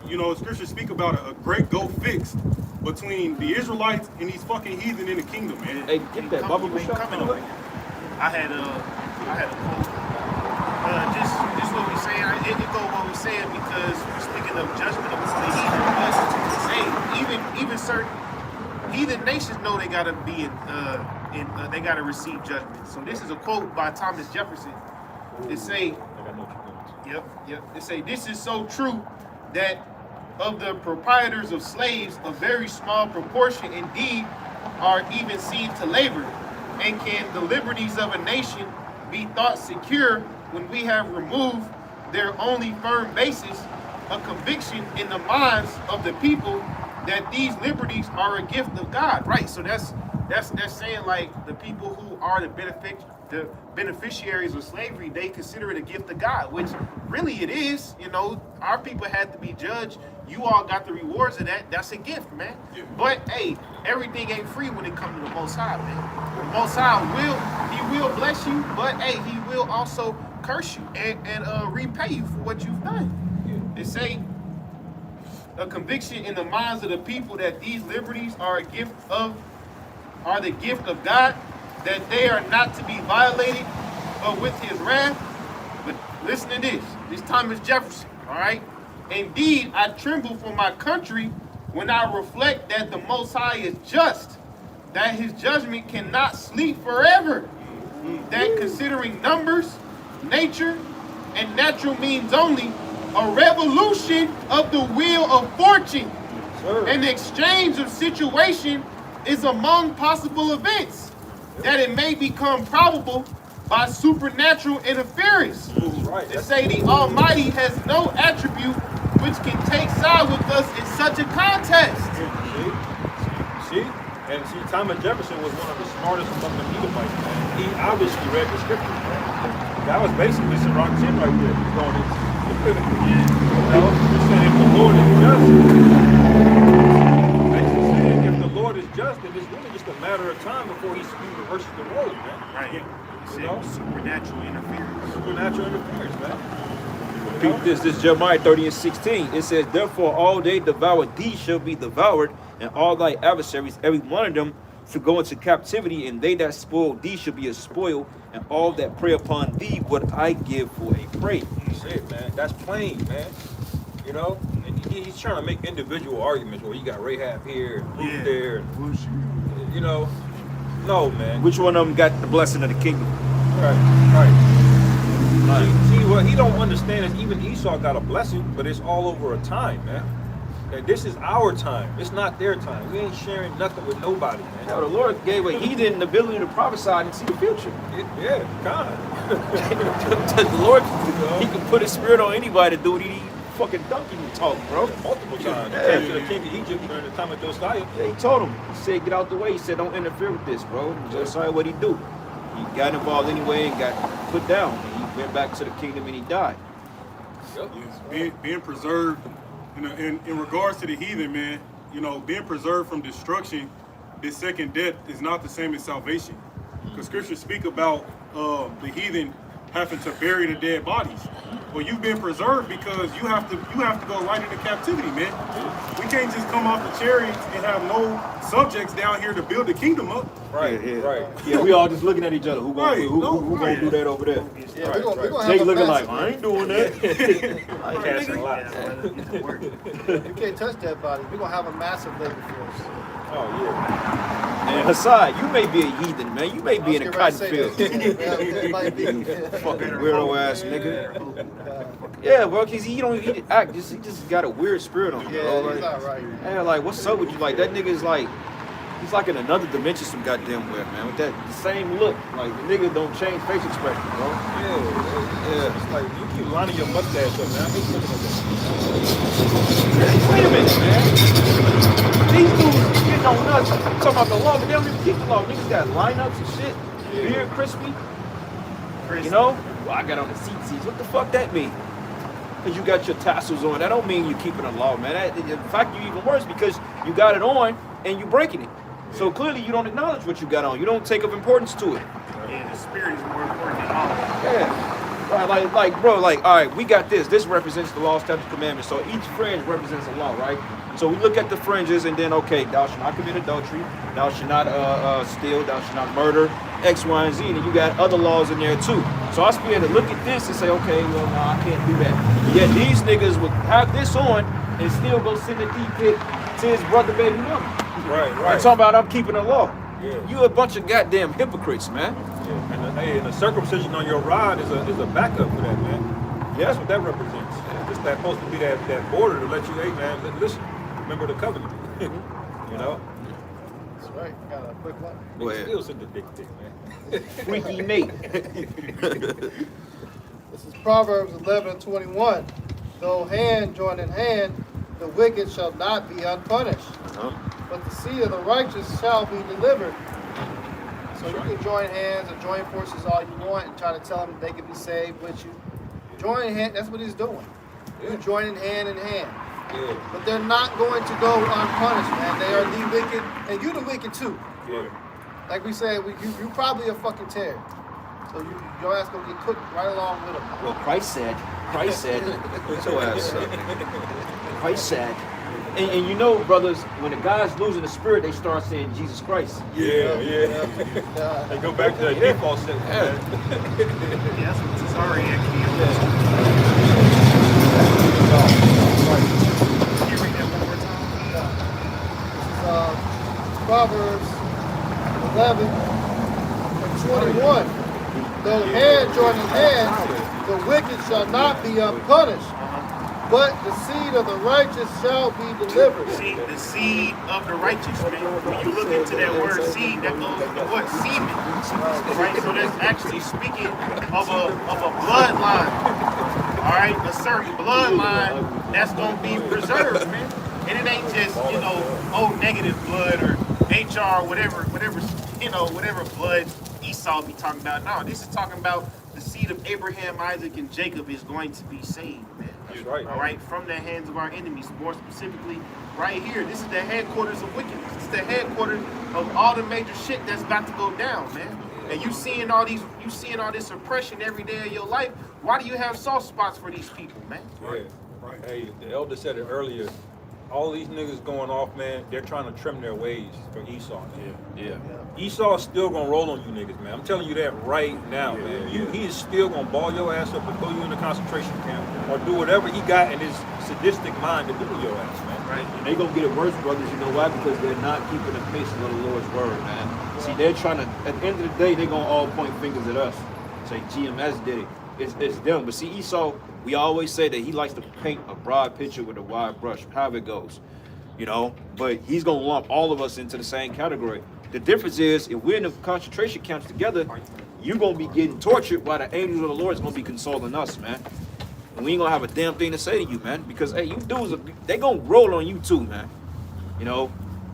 You know, scriptures speak about a great go fixed between the Israelites and these fucking heathen in the kingdom, man. Hey, get that bubble shot. I had a quote. Just what we saying. It go what we saying because we're speaking of judgment of the heathen. Hey, even certain heathen nations know they gotta be they gotta receive judgment. So this is a quote by Thomas Jefferson. It say, I got no trouble. Yep. It say, this is so true that of the proprietors of slaves, a very small proportion indeed are even seen to labor. And can the liberties of a nation be thought secure when we have removed their only firm basis, a conviction in the minds of the people that these liberties are a gift of God? Right. So that's saying like the people who are the beneficiaries of slavery, they consider it a gift of God, which really it is. You know, our people had to be judged. You all got the rewards of that. That's a gift, man. Yeah. But hey, everything ain't free when it comes to the Most High, man. The Most High will bless you, but hey, he will also curse you and repay you for what you've done. They say a conviction in the minds of the people that these liberties are the gift of God, that they are not to be violated with his wrath. But listen to this. This Thomas Jefferson, all right? Indeed, I tremble for my country when I reflect that the Most High is just, that his judgment cannot sleep forever, that considering numbers, nature, and natural means only, a revolution of the wheel of fortune, an exchange of situation is among possible events, that it may become probable by supernatural interference. That's right. To say the Almighty has no attribute which can take side with us in such a contest. See? And see, Thomas Jefferson was one of the smartest among the Edomites, man. He obviously read the scriptures, man. That was basically Sirach 10 right there. He's going into you know, he's saying if the Lord is just, basically saying if the Lord is just, then it's really just a matter of time before he reverses the road, man. Right. You know? Supernatural interference. Supernatural interference, man. Peep this Jeremiah 30:16. It says, therefore all they devour thee shall be devoured, and all thy adversaries, every one of them, shall go into captivity, and they that spoil thee shall be a spoil, and all that prey upon thee would I give for a prey. That's it, man. That's plain, man. You know? And he's trying to make individual arguments where you got Rahab here and Ruth there. And, you know, no, man. Which one of them got the blessing of the kingdom? Right. See, what he don't understand is even Esau got a blessing, but it's all over a time, man. Okay, this is our time. It's not their time. We ain't sharing nothing with nobody, man. Now, the Lord gave a heathen the ability to prophesy and see the future. Yeah, kind of. The Lord, he can put his spirit on anybody to do what he fucking donkey talk, bro. Multiple times. Yeah. To the king of Egypt during the time of Josiah. Yeah, he told him. He said, get out the way. He said, don't interfere with this, bro. Josiah, what'd he do? He got involved anyway and got put down. And he went back to the kingdom and he died. Yep. Yes, being preserved, you know, in regards to the heathen, man, you know, being preserved from destruction, this second death is not the same as salvation. Because scriptures speak about the heathen having to bury the dead bodies. Well, you've been preserved because you have to go right into captivity, man. We can't just come off the chariots and have no subjects down here to build the kingdom up. Right, Yeah. right. Yeah, we all just looking at each other. Who gonna, Right. who gonna do that over there? Yeah, we're gonna Jake have a looking like, massive, I ain't doing that. Casting lots. you can't touch that body. We're gonna have a massive labor force. Oh, yeah. And Hassan, you may be a heathen, man. You may be in a cotton field. It might be. Fucking weirdo ass nigga. Yeah, bro, cause he don't act. He just got a weird spirit on him, bro. Yeah, Like, he's not right. yeah, like what's up with you? Like that nigga is like, he's like in another dimension, some goddamn way, man. With that the same look, like the nigga don't change face expression, bro. Yeah. It's like you keep lining your mustache up, man. I hate looking at that. Wait a minute, man. These dudes getting on us talking about the law, but they don't even keep the law. Niggas got lineups and shit, beard crispy. You know? Well, I got on the seats. What the fuck that mean? Because you got your tassels on. That don't mean you keeping the law, man. In fact, you even worse because you got it on and you breaking it. So clearly you don't acknowledge what you got on. You don't take of importance to it. Yeah, the spirit is more important than all. Yeah. Like, bro, like, all right, we got this. This represents the law, statutes, commandments. So each fringe represents a law, right? So we look at the fringes and then, okay, thou shalt not commit adultery. Thou shalt not steal. Thou shalt not murder. X, Y, and Z. And you got other laws in there too. So I should be able to look at this and say, okay, well, no, I can't do that. Yet these niggas would have this on and still go send a D-pic to his brother, baby mama. Right, I'm right. talking about I'm keeping the law. Yeah. You a bunch of goddamn hypocrites, man. Yeah. And the circumcision on your rod is a backup for that, man. Yeah. That's what that represents. It's that supposed to be that border to let you, hey, man, listen, remember the covenant. You know? That's right. Got a quick one. Go ahead. Still send the dick pic, man. Freaky Nate. This is Proverbs 11:21. Though hand join in hand, the wicked shall not be unpunished, but the seed of the righteous shall be delivered. So you can join hands or join forces all you want and try to tell them they can be saved with you. Join hand, that's what he's doing. You joining hand in hand. Yeah. But they're not going to go unpunished, man. They are the wicked, and you the wicked too. Yeah. Like we said, you probably a fucking terror. So your ass gonna get cooked right along with them. Well, Christ said, so ass up. Christ said. And you know, brothers, when the guy's losing the spirit, they start saying Jesus Christ. Yeah. They go back to the default setting. Yeah, that's what Cesare actually is. Can you read that one more time? Proverbs 11:21. Though hand join in hand, the wicked shall not be unpunished, but the seed of the righteous shall be delivered. See, the seed of the righteous, man. When you look into that word seed, that goes to what? Semen. Right? So that's actually speaking of a bloodline. All right? A certain bloodline that's going to be preserved, man. And it ain't just, O negative blood or HR, whatever blood Esau be talking about. No, this is talking about the seed of Abraham, Isaac, and Jacob is going to be saved, man. That's right. All right, from the hands of our enemies, more specifically, right here. This is the headquarters of wickedness. This is the headquarters of all the major shit that's about to go down, man. And you seeing all this oppression every day of your life. Why do you have soft spots for these people, man? Right. Hey, the elder said it earlier. All these niggas going off, man, they're trying to trim their ways for Esau, man. Yeah. Esau's still gonna roll on you niggas, man. I'm telling you that right now, man. He is still gonna ball your ass up and throw you in a concentration camp or do whatever he got in his sadistic mind to do to your ass, man. Right. And they gonna get it worse, brothers. You know why? Because they're not keeping the pace of the Lord's word, man. See, they're trying to, at the end of the day, they're gonna all point fingers at us. Say GMS did it. It's them. But see, Esau, we always say that he likes to paint a broad picture with a wide brush, however it goes. But he's gonna lump all of us into the same category. The difference is, if we're in the concentration camps together, you're gonna be getting tortured while the angels of the Lord is gonna be consoling us, man. And we ain't gonna have a damn thing to say to you, man, because hey, you dudes, they gonna roll on you too, man.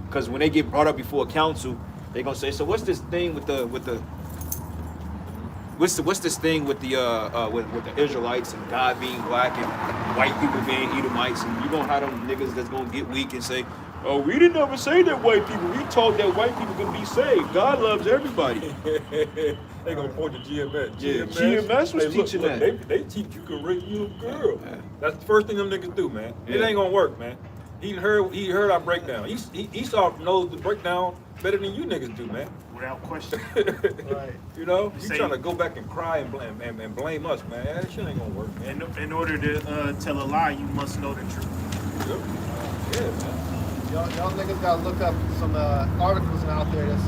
Because when they get brought up before a council, they gonna say, so what's this thing with the Israelites and God being black and white people being Edomites, and you gonna have them niggas that's gonna get weak and say, Oh, we didn't ever say that white people. We taught that white people can be saved. God loves everybody. They gonna point to GMS. Yeah, GMS was teaching that. They teach you can rape you a girl. That's the first thing them niggas do, man. It Yeah. ain't gonna work, man. He heard our breakdown. Esau knows the breakdown better than you niggas do, man. Without question. Right. You know, you Say- trying to go back and cry and blame us, man. That shit ain't gonna work, man. In order to tell a lie, you must know the truth. Yeah, man. Y'all niggas gotta look up some articles out there that's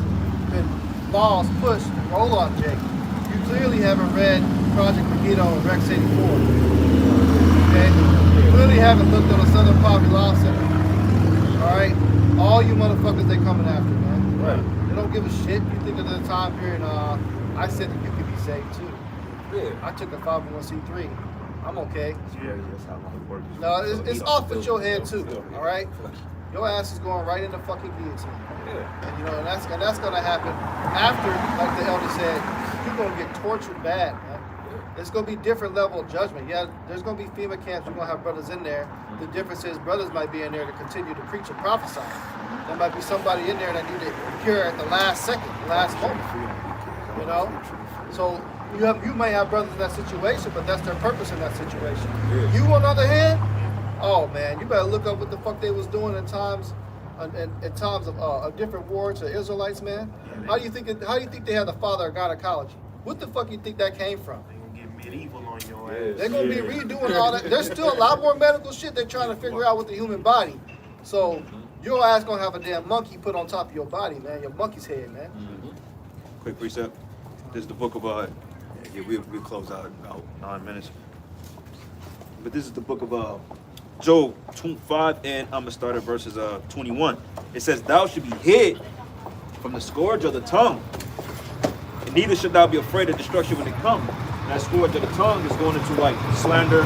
been laws pushed to roll on Jake. You clearly haven't read Project Megiddo and Rex 84. Okay? You clearly haven't looked at a Southern Poverty Law Center. Alright? All you motherfuckers they coming after, man. Right. They don't give a shit. You think of the time period, I said that you could be saved too. Yeah. I took a 501c3. I'm okay. Yeah, that's how it works. No, it's off with your head too, alright? Your ass is going right in the fucking guillotine. Yeah. And you know, and that's gonna happen after, like the elder said, you're gonna get tortured bad, man. It's gonna be different level of judgment. Yeah, there's gonna be FEMA camps, you're gonna have brothers in there. The difference is brothers might be in there to continue to preach and prophesy. There might be somebody in there that need to cure at the last second, the last moment. You know? So you may have brothers in that situation, but that's their purpose in that situation. Yeah. You on the other hand, oh man, you better look up what the fuck they was doing in times of different wars to Israelites, man. How do you think they had the father of gynecology? What the fuck you think that came from? They gonna get medieval on your Yeah. ass. They're gonna be redoing all that. There's still a lot more medical shit they're trying to figure out with the human body. So your ass gonna have a damn monkey put on top of your body, man. Your monkey's head, man. Quick precept. This is the book of we'll close out in about 9 minutes. But this is the book of Job 5, and I'm gonna start at verses 21. It says, "Thou should be hid from the scourge of the tongue, and neither should thou be afraid of destruction when it comes." That scourge of the tongue is going into like slander,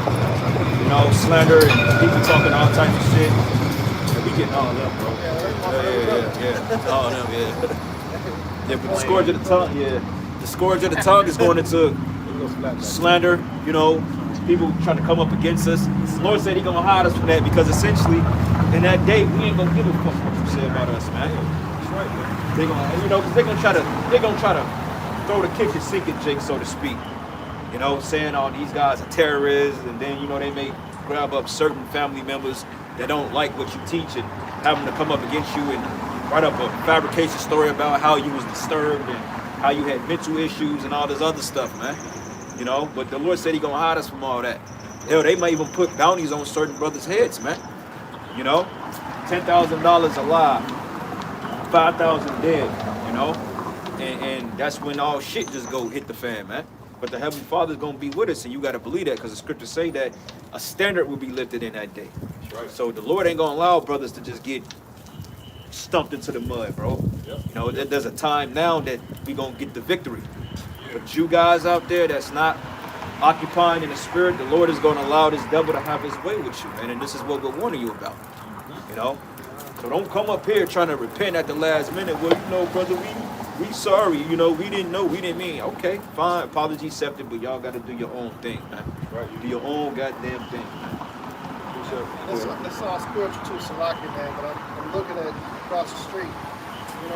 slander and people talking all types of shit. And we getting all that, bro. Yeah. All them, yeah. Yeah, but the scourge of the tongue, the scourge of the tongue is going into slander, people trying to come up against us. The Lord said He gonna hide us from that because essentially, in that day, we ain't gonna give a fuck what you say about us, man. That's right, man. They gonna, cause they're gonna try to throw the kitchen sink at Jake, so to speak. Saying all these guys are terrorists, and then they may grab up certain family members that don't like what you teach and have them to come up against you and write up a fabrication story about how you was disturbed and how you had mental issues and all this other stuff, man. But the Lord said He gonna hide us from all that. Hell, they might even put bounties on certain brothers' heads, man. $10,000 alive, 5,000 dead. And that's when all shit just go hit the fan, man. But the Heavenly Father's gonna be with us, and you gotta believe that, because the scriptures say that a standard will be lifted in that day. That's right. So the Lord ain't gonna allow brothers to just get stumped into the mud, bro. Yep. There's a time now that we gonna get the victory. But you guys out there that's not occupying in the spirit, the Lord is gonna allow this devil to have his way with you, man. And this is what we're warning you about. So don't come up here trying to repent at the last minute. Well, brother, we sorry, we didn't know, we didn't mean. Okay, fine, apology accepted, but y'all gotta do your own thing, man. Right. Do your own goddamn thing, man. That's all spiritual too, Salaki, man. But I'm looking at across the street.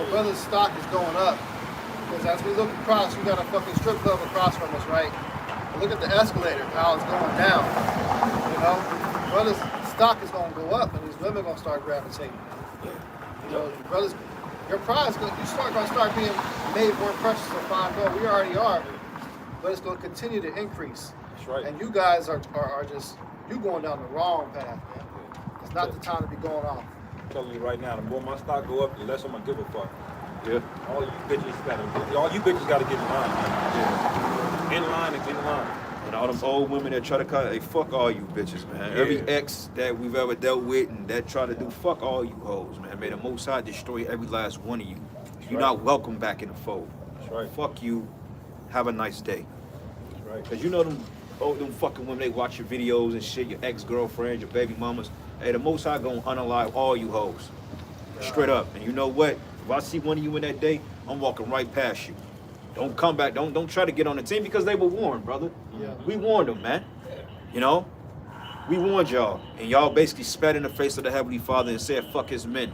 Brother's stock is going up. Because as we look across, we got a fucking strip club across from us, right? And look at the escalator, how it's going down. Brother's stock is gonna go up, and these women gonna start gravitating. Brothers, your prize gonna start being made more precious and fine gold. We already are, but it's gonna continue to increase. That's right. And you guys are just going down the wrong path, man. It's not the time to be going off. I'm telling you right now, the more my stock go up, the less I'm gonna give a fuck. Yeah. All you bitches gotta get in line, man. Yeah. In line and get in line. And all them old women that try to cut, hey, fuck all you bitches, man. Yeah. Every ex that we've ever dealt with and that try to do, fuck all you hoes, man. May the Most High destroy every last one of you. You're right. not welcome back in the fold. That's right. Fuck you. Have a nice day. That's right. Cause them fucking women, they watch your videos and shit, your ex-girlfriends, your baby mamas. Hey, the Most High gonna unalive all you hoes. Straight up. And you know what? If I see one of you in that day, I'm walking right past you. Don't come back. Don't try to get on the team because they were warned, brother. Yeah. We warned them, man. We warned y'all, and y'all basically spat in the face of the Heavenly Father and said, fuck his men.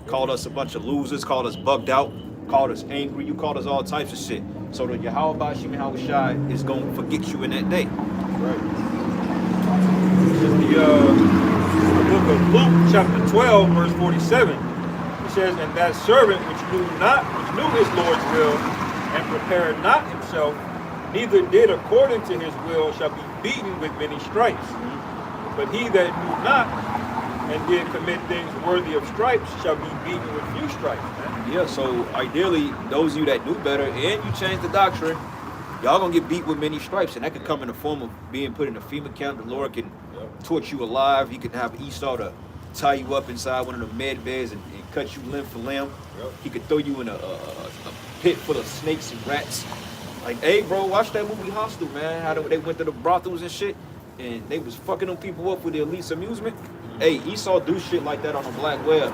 Called us a bunch of losers, called us bugged out, called us angry, you called us all types of shit. So the Yahweh Bashim Shai is going to forget you in that day. Right. The book of Luke, chapter 12, verse 47. It says, and that servant which knew his Lord's will, and prepared not himself, neither did according to his will, shall be beaten with many stripes. But he that knew not, and did commit things worthy of stripes, shall be beaten with few stripes, man. Yeah, so ideally, those of you that knew better and you changed the doctrine, y'all gonna get beat with many stripes, and that could come in the form of being put in a FEMA camp. The Lord can torture you alive. He can have Esau to tie you up inside one of the med beds and cut you limb for limb. He could throw you in a pit full of snakes and rats. Like, hey, bro, watch that movie Hostel, man. How they went to the brothels and shit, and they was fucking them people up with their least amusement. Hey, Esau do shit like that on the black web.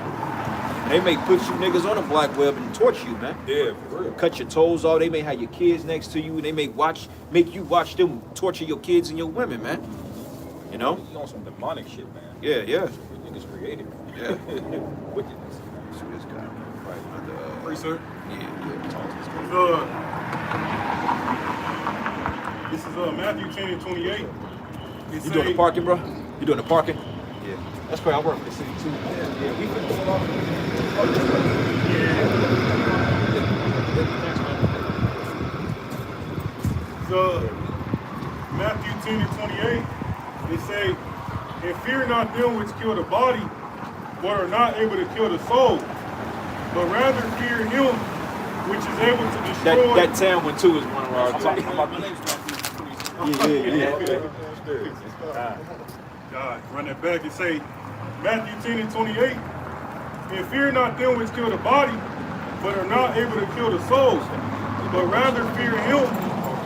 They may put you niggas on the black web and torture you, man. Yeah, for real. Cut your toes off. They may have your kids next to you, and they may make you watch them torture your kids and your women, man. You know? You on some demonic shit, man. Yeah, yeah. Niggas creative. Yeah. Wickedness. See this guy. Right. Free, sir. Yeah. Talk to this guy. This is Matthew 10 and 28. You doing the parking, bro? You doing the parking? Yeah. That's great. I work for the city too. Yeah. We finna pull off. So Matthew 10 and 28, they say, and fear not them which kill the body, but are not able to kill the soul, but rather fear him which is able to destroy. That town one too is one of our top. Yeah. God, run that back and say, Matthew 10 and 28, and fear not them which kill the body, but are not able to kill the soul, but rather fear him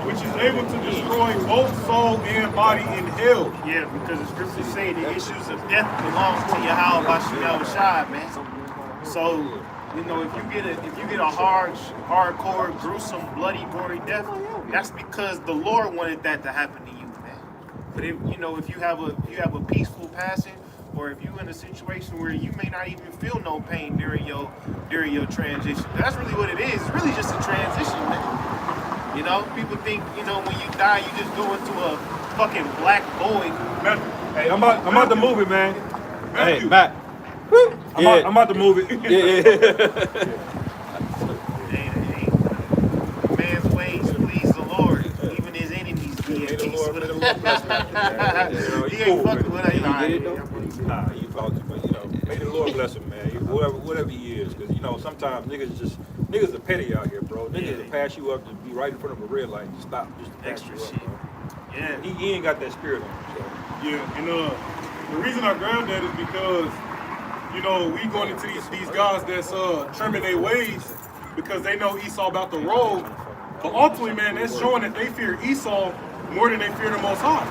which is able to destroy both soul and body in hell. Yeah, because the scriptures say the issues of death belongs to Yahweh Bashim Shai, man. So, you know, if you get a hardcore, gruesome, bloody, gory death, that's because the Lord wanted that to happen to you, man. But if you have a peaceful passing, or if you're in a situation where you may not even feel no pain during your transition, that's really what it is. It's really just a transition, man. You know, people think, when you die, you just go into a fucking black void. Hey, I'm about to move it, man. Hey, Matt. I'm about to move it. Hey. Man's ways please the Lord, even his enemies be at peace with him. He ain't fucking with it. Nah, you faulty, but may the Lord bless him, man. Whatever he is, because sometimes niggas are petty out here, bro. Niggas will pass you up to be right in front of a red light, just stop, just to pass Extra you up, shit. bro. Yeah. He ain't got that spirit on him. So. Yeah, and the reason I grabbed that is because, we going into these guys that's trimming their ways because they know Esau about to roll. But ultimately, man, that's showing that they fear Esau more than they fear the Most High.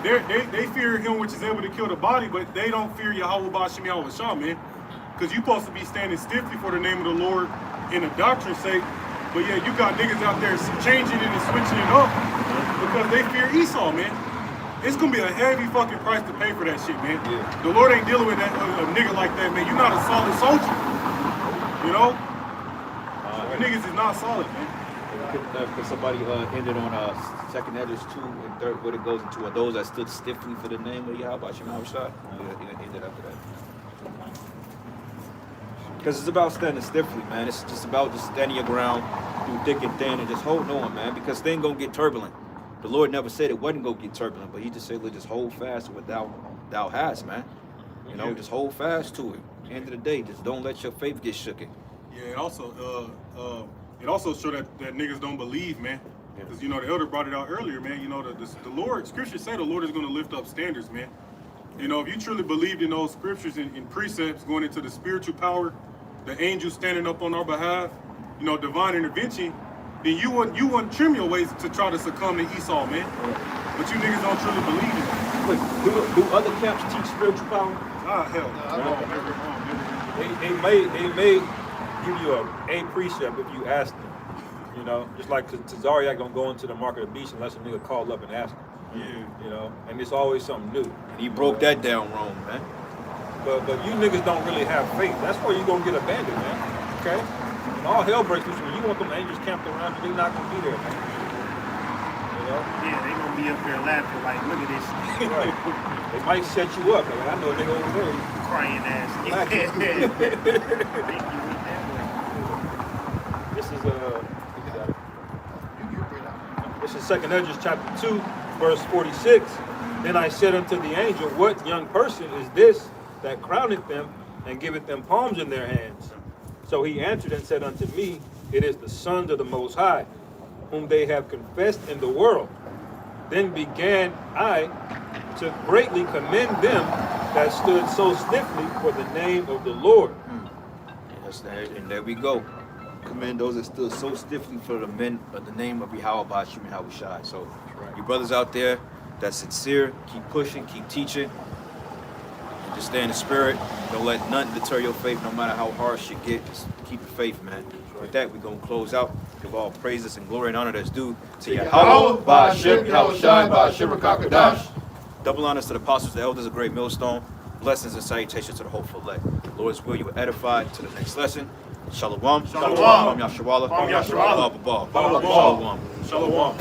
They fear him which is able to kill the body, but they don't fear Yahweh Bashim Yahweh Shah, man. Because you're supposed to be standing stiffly for the name of the Lord in the doctrine's sake. But yeah, you got niggas out there changing it and switching it up because they fear Esau, man. It's gonna be a heavy fucking price to pay for that shit, man. Yeah. The Lord ain't dealing with that a nigga like that, man. You're not a solid soldier. You niggas is not solid, man. Because somebody ended on second Edges 2 and third, where it goes into those that stood stiffly for the name of Yahweh Shema Shai. It ended after that. Because it's about standing stiffly, man. It's just about just standing your ground through thick and thin and just holding on, man. Because things gonna get turbulent. The Lord never said it wasn't gonna get turbulent, but He just said, "Look, just hold fast to what thou hast, man. Just hold fast to it. At the end of the day, just don't let your faith get shooken." Yeah, it also showed that niggas don't believe, man. Because the elder brought it out earlier, man. The Lord, scriptures say the Lord is going to lift up standards, man. If you truly believed in those scriptures and precepts going into the spiritual power, the angels standing up on our behalf, divine intervention, then you wouldn't trim your ways to try to succumb to Esau, man. But you niggas don't truly believe in it. Wait, do other camps teach spiritual power? Ah, hell no. They may give you a precept if you ask them. Just like Tazariak don't go into the market of the beast unless a nigga call up and ask him. You know, and it's always something new. And he broke that down wrong, man. But you niggas don't really have faith. That's where you gonna get abandoned, man. Okay? When all hell breaks loose, when you want them angels camped around you, they not gonna be there, man. You know? Yeah, they gonna be up there laughing like, look at this Right. They might set you up. Like, I know a nigga over there. crying ass. Black. Thank you with that one. This is This is 2 Ezra chapter 2, verse 46. Then I said unto the angel, what young person is this that crowneth them and giveth them palms in their hands? So he answered and said unto me, it is the sons of the Most High, whom they have confessed in the world. Then began I to greatly commend them that stood so stiffly for the name of the Lord. Yes, and there we go. Commend those that stood so stiffly for the men of the name of Yahweh Bashim and Yahushai. So, you brothers out there that's sincere, keep pushing, keep teaching, and just stay in the spirit. Don't let nothing deter your faith, no matter how harsh you get. Just keep the faith, man. With that, we're going to close out. Give all praises and glory and honor that's due to Yahweh Bashim Yahushai Bashim Rakakadash. Double honors to the apostles, the elders of Great Millstone. Blessings and salutations to the hopeful elect. Lord's will, you will edify to the next lesson. Shalom. Shalom. Bam Yasharallah. Bam Yasharallah. Shalom. Shalom.